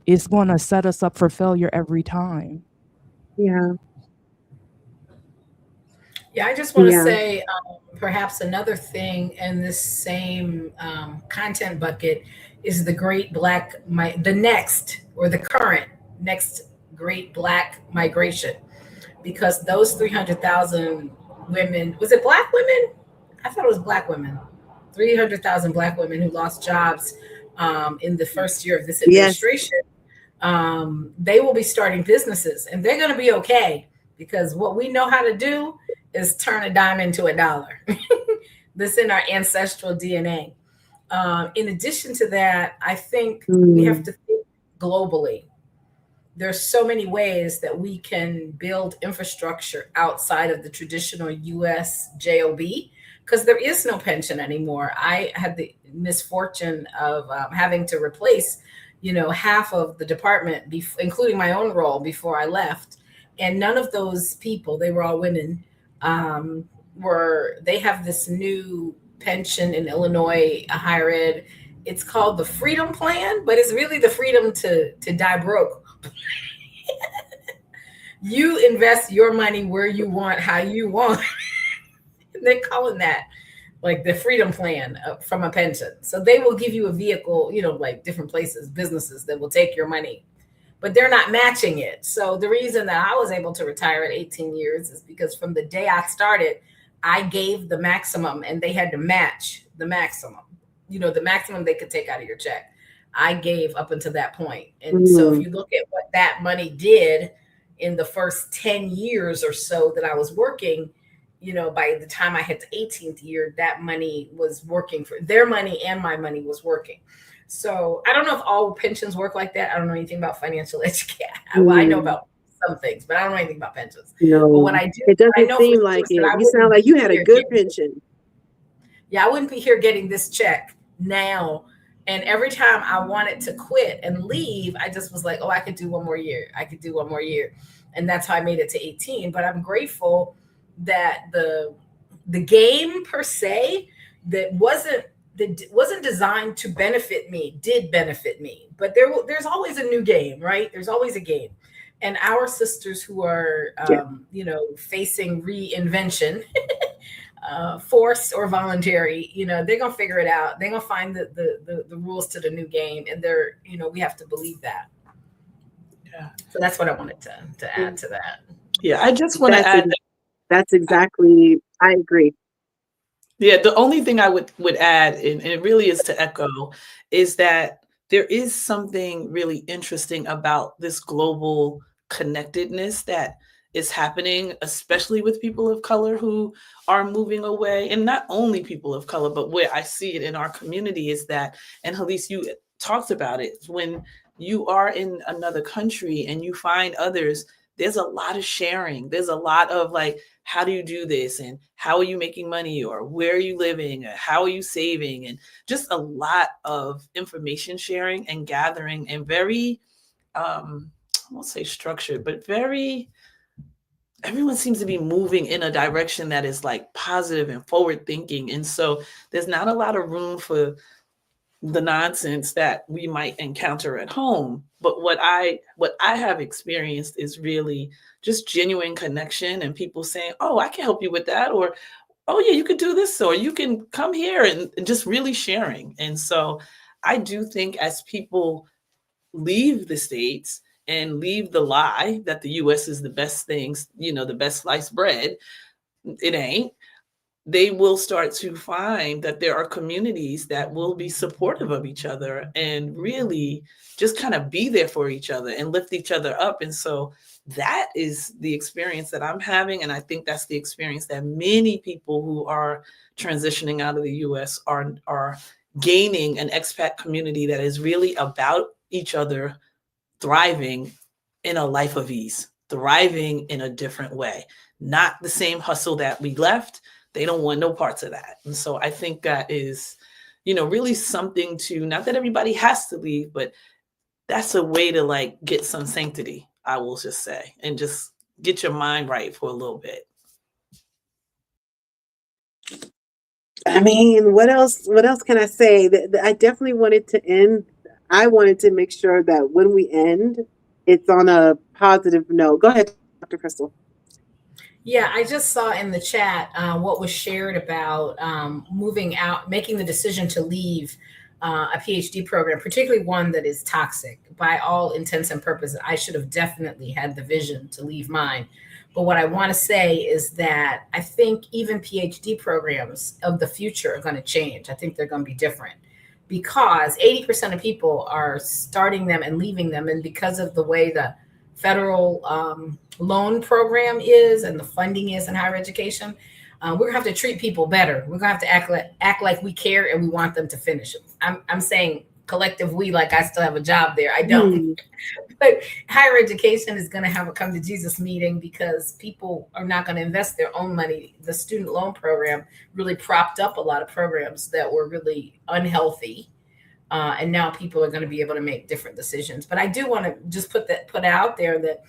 It's going to set us up for failure every time. Yeah. Yeah, I just want to Yeah. say perhaps another thing in this same content bucket is the current next great Black migration, because those 300,000 women, was it Black women? I thought it was Black women. 300,000 Black women who lost jobs in the first year of this administration. Yes. They will be starting businesses, and they're going to be okay, because what we know how to do is turn a dime into a dollar. That's in our ancestral DNA. In addition to that, I think we have to think globally. There's so many ways that we can build infrastructure outside of the traditional US job, because there is no pension anymore. I had the misfortune of having to replace, half of the department, including my own role, before I left. And none of those people, they were all women, they have this new pension in Illinois, higher ed. It's called the Freedom Plan, but it's really the freedom to die broke. You invest your money where you want, how you want. They're calling that like the Freedom Plan from a pension. So they will give you a vehicle, like different places, businesses that will take your money, but they're not matching it. So the reason that I was able to retire at 18 years is because from the day I started, I gave the maximum and they had to match the maximum, the maximum they could take out of your check. I gave up until that point. And so if you look at what that money did in the first 10 years or so that I was working, by the time I hit the 18th year, that money was working for their money, and my money was working. So I don't know if all pensions work like that. I don't know anything about financial education. Well, I know about some things, but I don't know anything about pensions. No, but when I do, it doesn't I seem like it. You sound like you had a good pension. Yeah, I wouldn't be here getting this check now. And every time I wanted to quit and leave, I just was like, oh, I could do one more year. I could do one more year. And that's how I made it to 18. But I'm grateful that the game per se that wasn't designed to benefit me did benefit me. But there's always a new game, right? There's always a game. And our sisters who are, facing reinvention, forced or voluntary, they're going to figure it out. They're going to find the rules to the new game. And we have to believe that. Yeah. So that's what I wanted to add to that. Yeah, I just want to add. That's exactly, I agree. Yeah, the only thing I would add, and it really is to echo, is that there is something really interesting about this global connectedness that is happening, especially with people of color who are moving away. And not only people of color, but where I see it in our community is that, and Helese, you talked about it, when you are in another country and you find others, there's a lot of sharing. There's a lot of like, how do you do this? And how are you making money? Or where are you living? Or how are you saving? And just a lot of information sharing and gathering, and very, I won't say structured, but everyone seems to be moving in a direction that is like positive and forward thinking. And so there's not a lot of room for the nonsense that we might encounter at home. But what I have experienced is really just genuine connection, and people saying, oh, I can help you with that, or oh yeah, you could do this, or you can come here, and just really sharing. And so I do think as people leave the States and leave the lie that the US is the best things, the best sliced bread, it ain't. they will start to find that there are communities that will be supportive of each other and really just kind of be there for each other and lift each other up. And so that is the experience that I'm having. And I think that's the experience that many people who are transitioning out of the US are gaining, an expat community that is really about each other thriving in a life of ease, thriving in a different way, not the same hustle that we left. They don't want no parts of that. And so I think that is, really something to, not that everybody has to leave, but that's a way to like get some sanctity, I will just say, and just get your mind right for a little bit. I mean, what else can I say? I definitely wanted to end. I wanted to make sure that when we end, it's on a positive note. Go ahead, Dr. Crystal. Yeah, I just saw in the chat what was shared about moving out, making the decision to leave a PhD program, particularly one that is toxic. By all intents and purposes, I should have definitely had the vision to leave mine. But what I want to say is that I think even PhD programs of the future are going to change. I think they're going to be different because 80% of people are starting them and leaving them. And because of the way the federal loan program is and the funding is in higher education, we're gonna have to treat people better. We're gonna have to act like we care and we want them to finish it. I'm saying collective we, like I still have a job there. I don't. But higher education is gonna have a come to Jesus meeting because people are not gonna invest their own money. The student loan program really propped up a lot of programs that were really unhealthy. And now people are going to be able to make different decisions. But I do want to just put out there that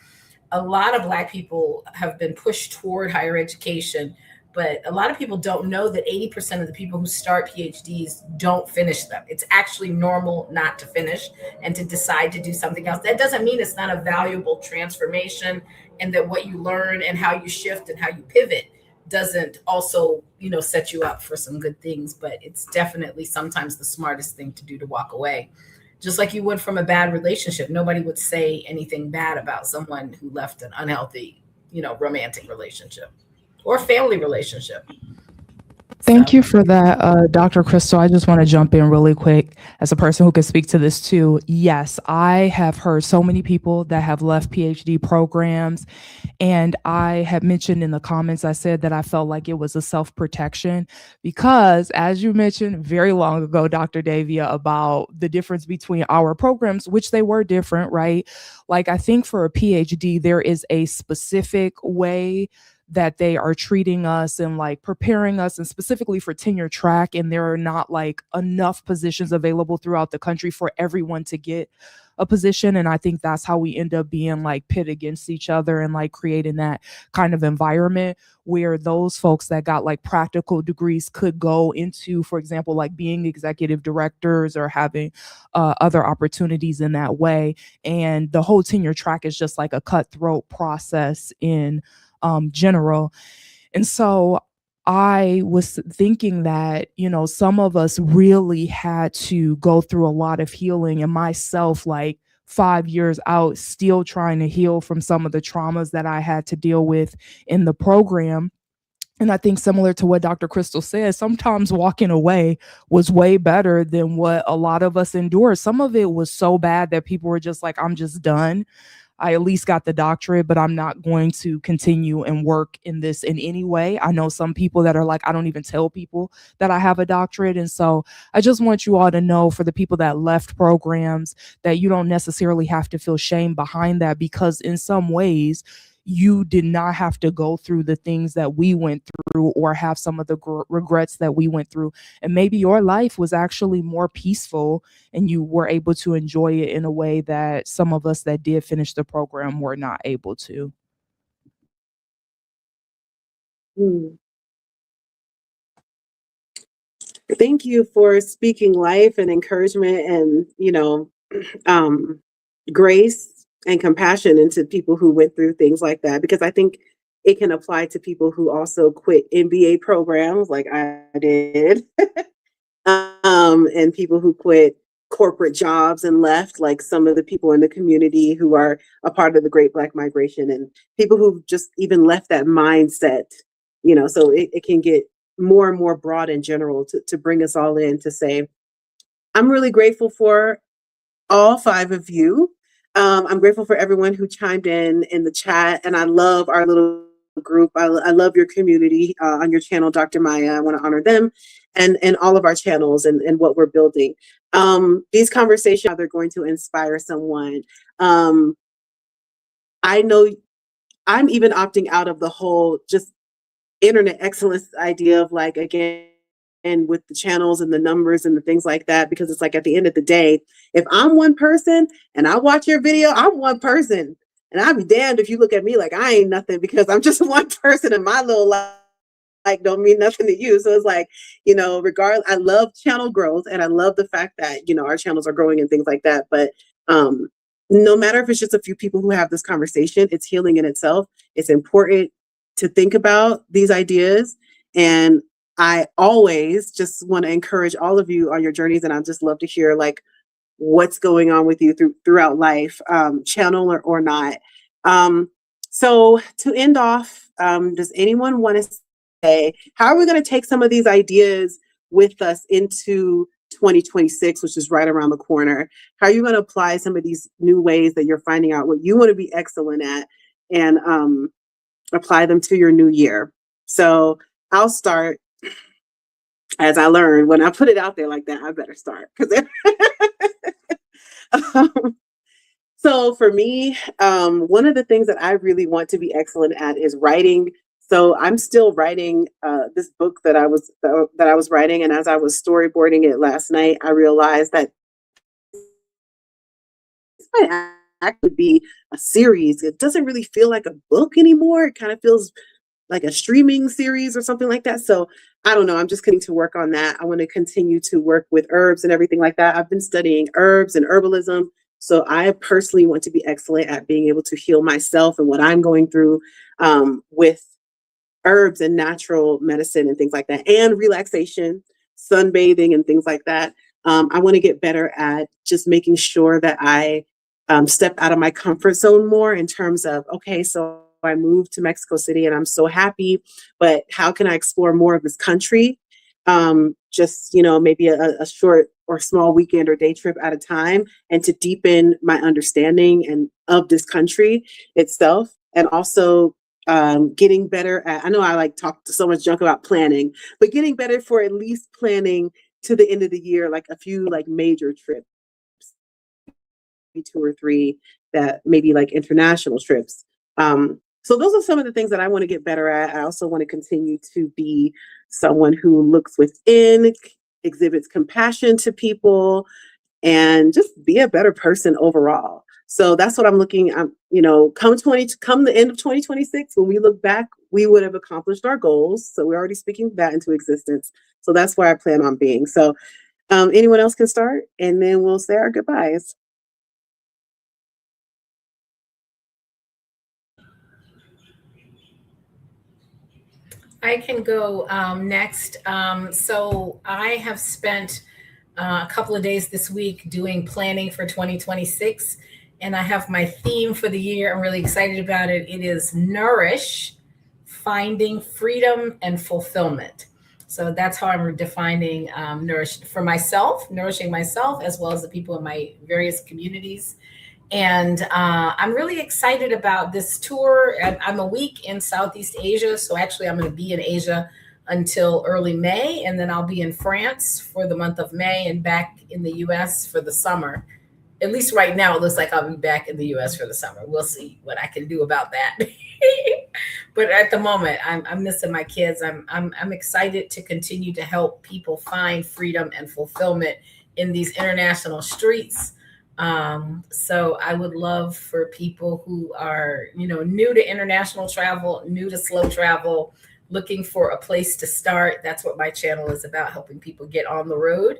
a lot of Black people have been pushed toward higher education, but a lot of people don't know that 80% of the people who start PhDs don't finish them. It's actually normal not to finish and to decide to do something else. That doesn't mean it's not a valuable transformation and that what you learn and how you shift and how you pivot doesn't also, set you up for some good things, but it's definitely sometimes the smartest thing to do to walk away. Just like you would from a bad relationship. Nobody would say anything bad about someone who left an unhealthy, romantic relationship or family relationship. Thank you for that, Dr. Crystal. I just want to jump in really quick as a person who can speak to this too. Yes, I have heard so many people that have left PhD programs, and I had mentioned in the comments, I said that I felt like it was a self-protection because, as you mentioned very long ago, Dr. Davia, about the difference between our programs, which they were different, right? Like, I think for a PhD, there is a specific way that they are treating us and like preparing us, and specifically for tenure track, and there are not like enough positions available throughout the country for everyone to get a position. And I think that's how we end up being like pit against each other and like creating that kind of environment where those folks that got like practical degrees could go into, for example, like being executive directors or having other opportunities in that way. And the whole tenure track is just like a cutthroat process in general. And so I was thinking that, some of us really had to go through a lot of healing, and myself, like 5 years out, still trying to heal from some of the traumas that I had to deal with in the program. And I think similar to what Dr. Crystal said, sometimes walking away was way better than what a lot of us endured. Some of it was so bad that people were just like, I'm just done. I at least got the doctorate, but I'm not going to continue and work in this in any way. I know some people that are like, I don't even tell people that I have a doctorate. And so I just want you all to know, for the people that left programs, that you don't necessarily have to feel shame behind that, because in some ways, you did not have to go through the things that we went through or have some of the regrets that we went through. And maybe your life was actually more peaceful and you were able to enjoy it in a way that some of us that did finish the program were not able to. Thank you for speaking life and encouragement and, grace and compassion into people who went through things like that, because I think it can apply to people who also quit MBA programs like I did, and people who quit corporate jobs and left, like some of the people in the community who are a part of the Great Black Migration, and people who just even left that mindset, so it can get more and more broad in general to bring us all in to say, I'm really grateful for all 5 of you. I'm grateful for everyone who chimed in the chat, and I love our little group. I love your community on your channel, Dr. Maya. I want to honor them and all of our channels and what we're building. These conversations, they're going to inspire someone. I know I'm even opting out of the whole just internet excellence idea of like, again, and with the channels and the numbers and the things like that, because it's like at the end of the day, if I'm one person and I watch your video, I'm one person. And I'd be damned if you look at me like I ain't nothing because I'm just one person in my little life. Like don't mean nothing to you. So it's like, regardless, I love channel growth and I love the fact that, our channels are growing and things like that. But no matter if it's just a few people who have this conversation, it's healing in itself. It's important to think about these ideas. And I always just want to encourage all of you on your journeys. And I'd just love to hear like what's going on with you throughout life, channel or not. So to end off, does anyone want to say, how are we going to take some of these ideas with us into 2026, which is right around the corner? How are you going to apply some of these new ways that you're finding out what you want to be excellent at and apply them to your new year? So I'll start. As I learned, when I put it out there like that, I better start. So for me, one of the things that I really want to be excellent at is writing. So I'm still writing this book that I was writing, and as I was storyboarding it last night, I realized that this might actually be a series. It doesn't really feel like a book anymore. It kind of feels like a streaming series or something like that. So I don't know. I'm just continuing to work on that. I want to continue to work with herbs and everything like that. I've been studying herbs and herbalism. So I personally want to be excellent at being able to heal myself and what I'm going through with herbs and natural medicine and things like that, and relaxation, sunbathing and things like that. I want to get better at just making sure that I step out of my comfort zone more in terms of, okay, so I moved to Mexico City and I'm so happy, but how can I explore more of this country? Just, maybe a short or small weekend or day trip at a time, and to deepen my understanding and of this country itself. And also getting better at, I know I like talk so much junk about planning, but getting better for at least planning to the end of the year, like a few like major trips, 2 or 3 that maybe like international trips. So those are some of the things that I want to get better at. I also want to continue to be someone who looks within, exhibits compassion to people, and just be a better person overall. So that's what I'm looking at. Come the end of 2026, when we look back, we would have accomplished our goals. So we're already speaking that into existence. So that's where I plan on being. So anyone else can start, and then we'll say our goodbyes. I can go next. So I have spent a couple of days this week doing planning for 2026, and I have my theme for the year. I'm really excited about it. It is Nourish, Finding Freedom and Fulfillment. So that's how I'm defining nourish for myself, nourishing myself, as well as the people in my various communities. And I'm really excited about this tour. I'm a week in Southeast Asia. So actually, I'm going to be in Asia until early May. And then I'll be in France for the month of May and back in the US for the summer. At least right now, it looks like I'll be back in the US for the summer. We'll see what I can do about that. But at the moment, I'm missing my kids. I'm excited to continue to help people find freedom and fulfillment in these international streets. So I would love for people who are, new to international travel, new to slow travel, looking for a place to start. That's what my channel is about, helping people get on the road.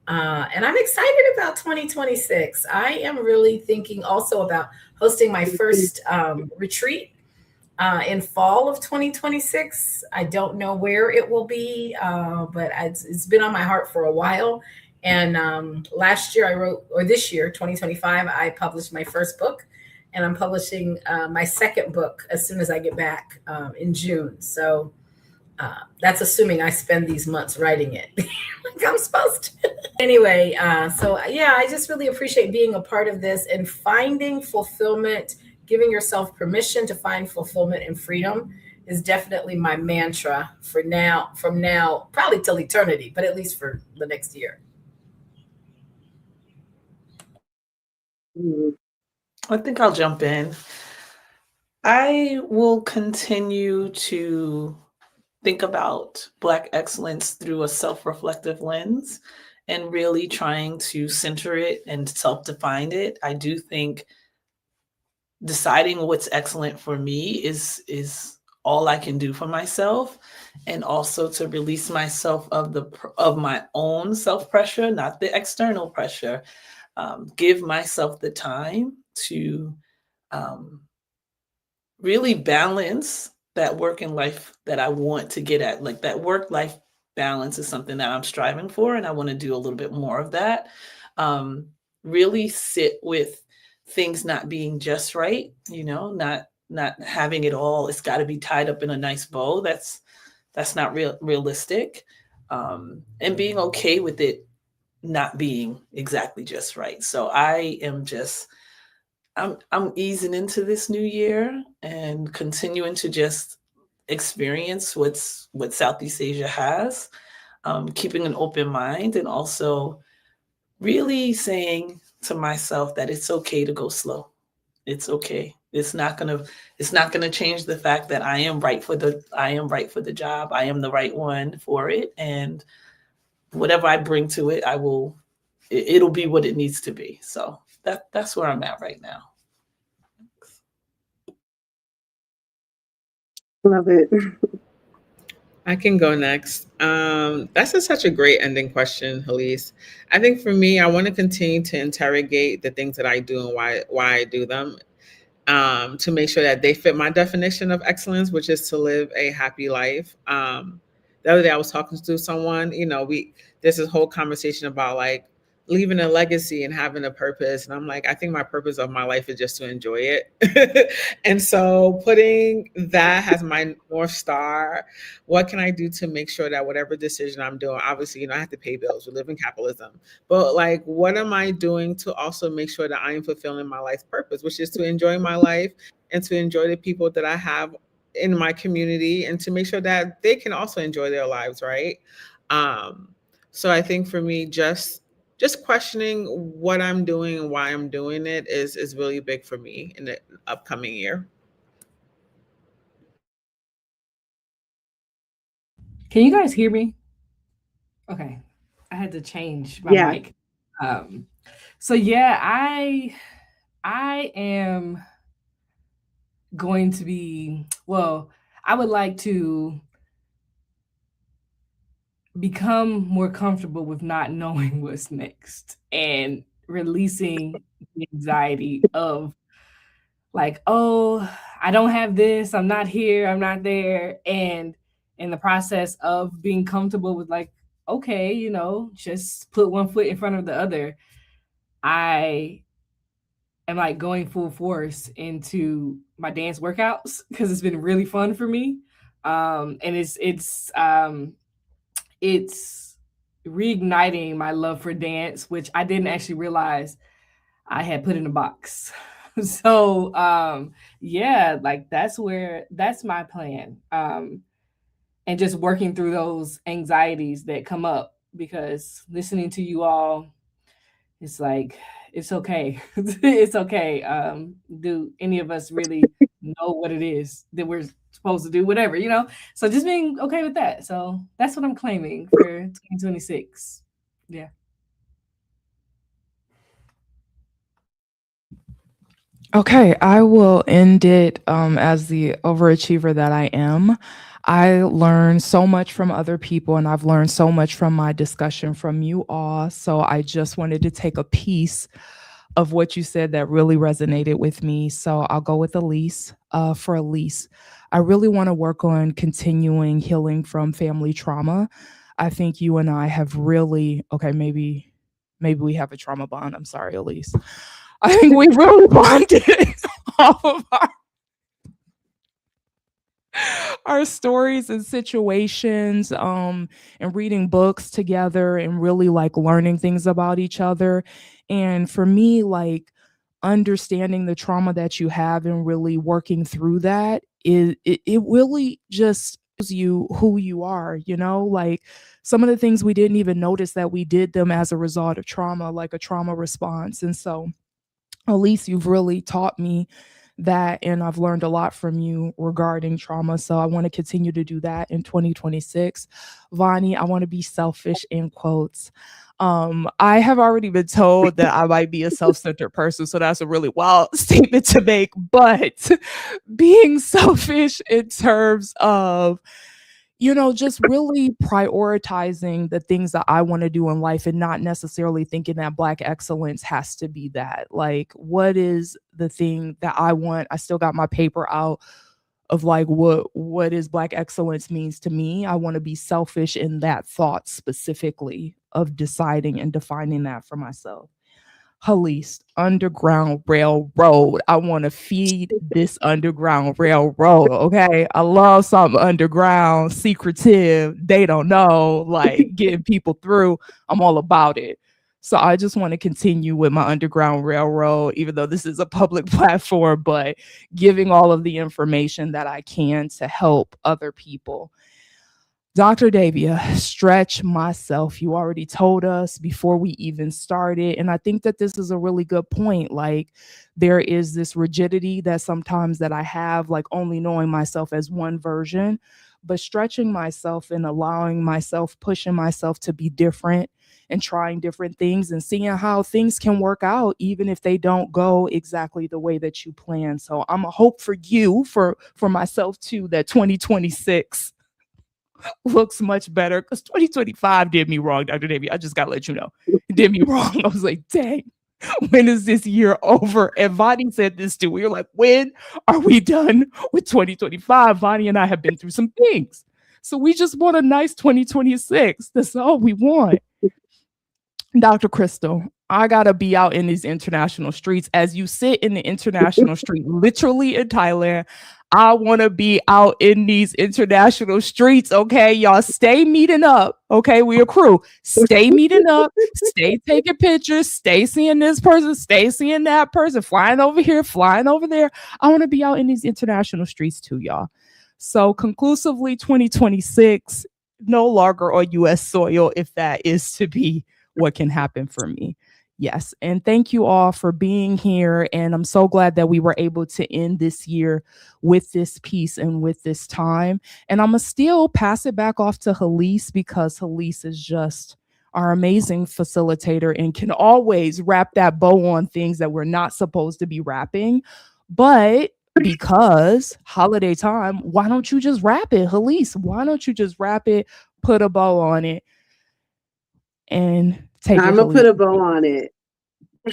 And I'm excited about 2026. I am really thinking also about hosting my first retreat in fall of 2026. I don't know where it will be, but it's been on my heart for a while. And last year this year, 2025, I published my first book, and I'm publishing my second book as soon as I get back in June. So That's assuming I spend these months writing it like I'm supposed to. Anyway, so yeah, I just really appreciate being a part of this and finding fulfillment, giving yourself permission to find fulfillment and freedom is definitely my mantra for now, from now, probably till eternity, but at least for the next year. I think I'll jump in. I will continue to think about Black excellence through a self-reflective lens and really trying to center it and self-define it. I do think deciding what's excellent for me is all I can do for myself, and also to release myself of my own self-pressure, not the external pressure. Give myself the time to really balance that work and life that I want to get at. Like that work-life balance is something that I'm striving for, and I want to do a little bit more of that. Really sit with things not being just right, not having it all. It's got to be tied up in a nice bow. That's not realistic. And being okay with it not being exactly just right. So I'm easing into this new year and continuing to just experience what Southeast Asia has, keeping an open mind, and also really saying to myself that it's okay to go slow. It's okay. It's not gonna change the fact that I am right for the job. I am the right one for it, and whatever I bring to it, it'll be what it needs to be. So that's where I'm at right now. Love it. I can go next. That's such a great ending question, Helese. I think for me, I want to continue to interrogate the things that I do and why I do them, to make sure that they fit my definition of excellence, which is to live a happy life. The other day I was talking to someone, there's this whole conversation about like leaving a legacy and having a purpose. And I'm like, I think my purpose of my life is just to enjoy it. And so putting that as my North Star, what can I do to make sure that whatever decision I'm doing, obviously, I have to pay bills. We live in capitalism. But like, what am I doing to also make sure that I am fulfilling my life's purpose, which is to enjoy my life and to enjoy the people that I have in my community, and to make sure that they can also enjoy their lives, right? So I think for me, just questioning what I'm doing and why I'm doing it is really big for me in the upcoming year. Can you guys hear me? Okay. I had to change my Yeah. mic. So yeah, I am going to be, I would like to become more comfortable with not knowing what's next and releasing the anxiety of like, oh, I don't have this, I'm not here, I'm not there. And in the process of being comfortable with like, okay, just put one foot in front of the other, I am like going full force into my dance workouts because it's been really fun for me. And it's reigniting my love for dance, which I didn't actually realize I had put in a box. So yeah, like that's my plan. And just working through those anxieties that come up, because listening to you all, it's like, it's okay. It's okay. Do any of us really know what it is that we're supposed to do? Whatever, So just being okay with that. So that's what I'm claiming for 2026. Yeah. Okay, I will end it as the overachiever that I am. I learned so much from other people, and I've learned so much from my discussion from you all. So I just wanted to take a piece of what you said that really resonated with me. So I'll go with Elyse. For Elyse, I really want to work on continuing healing from family trauma. I think you and I have really, okay, maybe we have a trauma bond. I'm sorry, Elyse. I think we really bonded off of our stories and situations, and reading books together and really like learning things about each other. And for me, like understanding the trauma that you have and really working through that it really just shows you who you are, you know, like some of the things we didn't even notice that we did them as a result of trauma, like a trauma response. And so Elise, you've really taught me that, and I've learned a lot from you regarding trauma. So I want to continue to do that in 2026. Vonnie, I want to be selfish in quotes. I have already been told that I might be a self-centered person, so that's a really wild statement to make. But being selfish in terms of just really prioritizing the things that I want to do in life and not necessarily thinking that Black excellence has to be that. Like, what is the thing that I want? I still got my paper out of like what is Black excellence means to me. I want to be selfish in that thought specifically of deciding and defining that for myself. Helese, Underground Railroad. I want to feed this Underground Railroad. Okay. I love something underground, secretive. They don't know, like getting people through. I'm all about it. So I just want to continue with my Underground Railroad, even though this is a public platform, but giving all of the information that I can to help other people. Dr. Davia, stretch myself. You already told us before we even started. And I think that this is a really good point. Like there is this rigidity that sometimes that I have, like only knowing myself as one version, but stretching myself and allowing myself, pushing myself to be different and trying different things and seeing how things can work out, even if they don't go exactly the way that you plan. So I'm a hope for you, for myself too, that 2026 looks much better because 2025 did me wrong, Dr. Davy. I just got to let you know. It did me wrong. I was like, dang, when is this year over? And Vonnie said this too. We were like, when are we done with 2025? Vonnie and I have been through some things. So we just want a nice 2026. That's all we want. Dr. Crystal, I gotta be out in these international streets. As you sit in the international street, literally in Thailand, I want to be out in these international streets. Okay, y'all, stay meeting up. Okay, we a crew. Stay meeting up. Stay taking pictures. Stay seeing this person. Stay seeing that person. Flying over here. Flying over there. I want to be out in these international streets too, y'all. So conclusively, 2026 no longer on U.S. soil, if that is to be what can happen for me. Yes. And thank you all for being here. And I'm so glad that we were able to end this year with this piece and with this time. And I'm going to still pass it back off to Helese because Helese is just our amazing facilitator and can always wrap that bow on things that we're not supposed to be wrapping. But because holiday time, why don't you just wrap it, Helese? Why don't you just wrap it, put a bow on it, and take I'm it, gonna put a Helese? bow on it.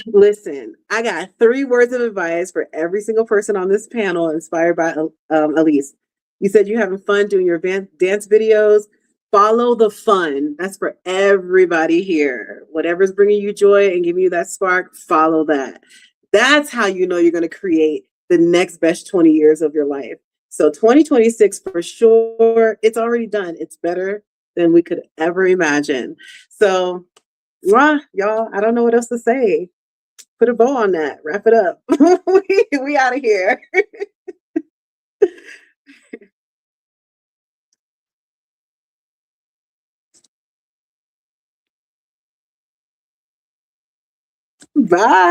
Listen, I got 3 words of advice for every single person on this panel inspired by Elyse. You said you're having fun doing your dance videos. Follow the fun. That's for everybody here. Whatever's bringing you joy and giving you that spark, follow that. That's how you know you're going to create the next best 20 years of your life. So 2026 for sure, it's already done. It's better than we could ever imagine. So, y'all, I don't know what else to say. Put a bow on that. Wrap it up. we out of here. Bye.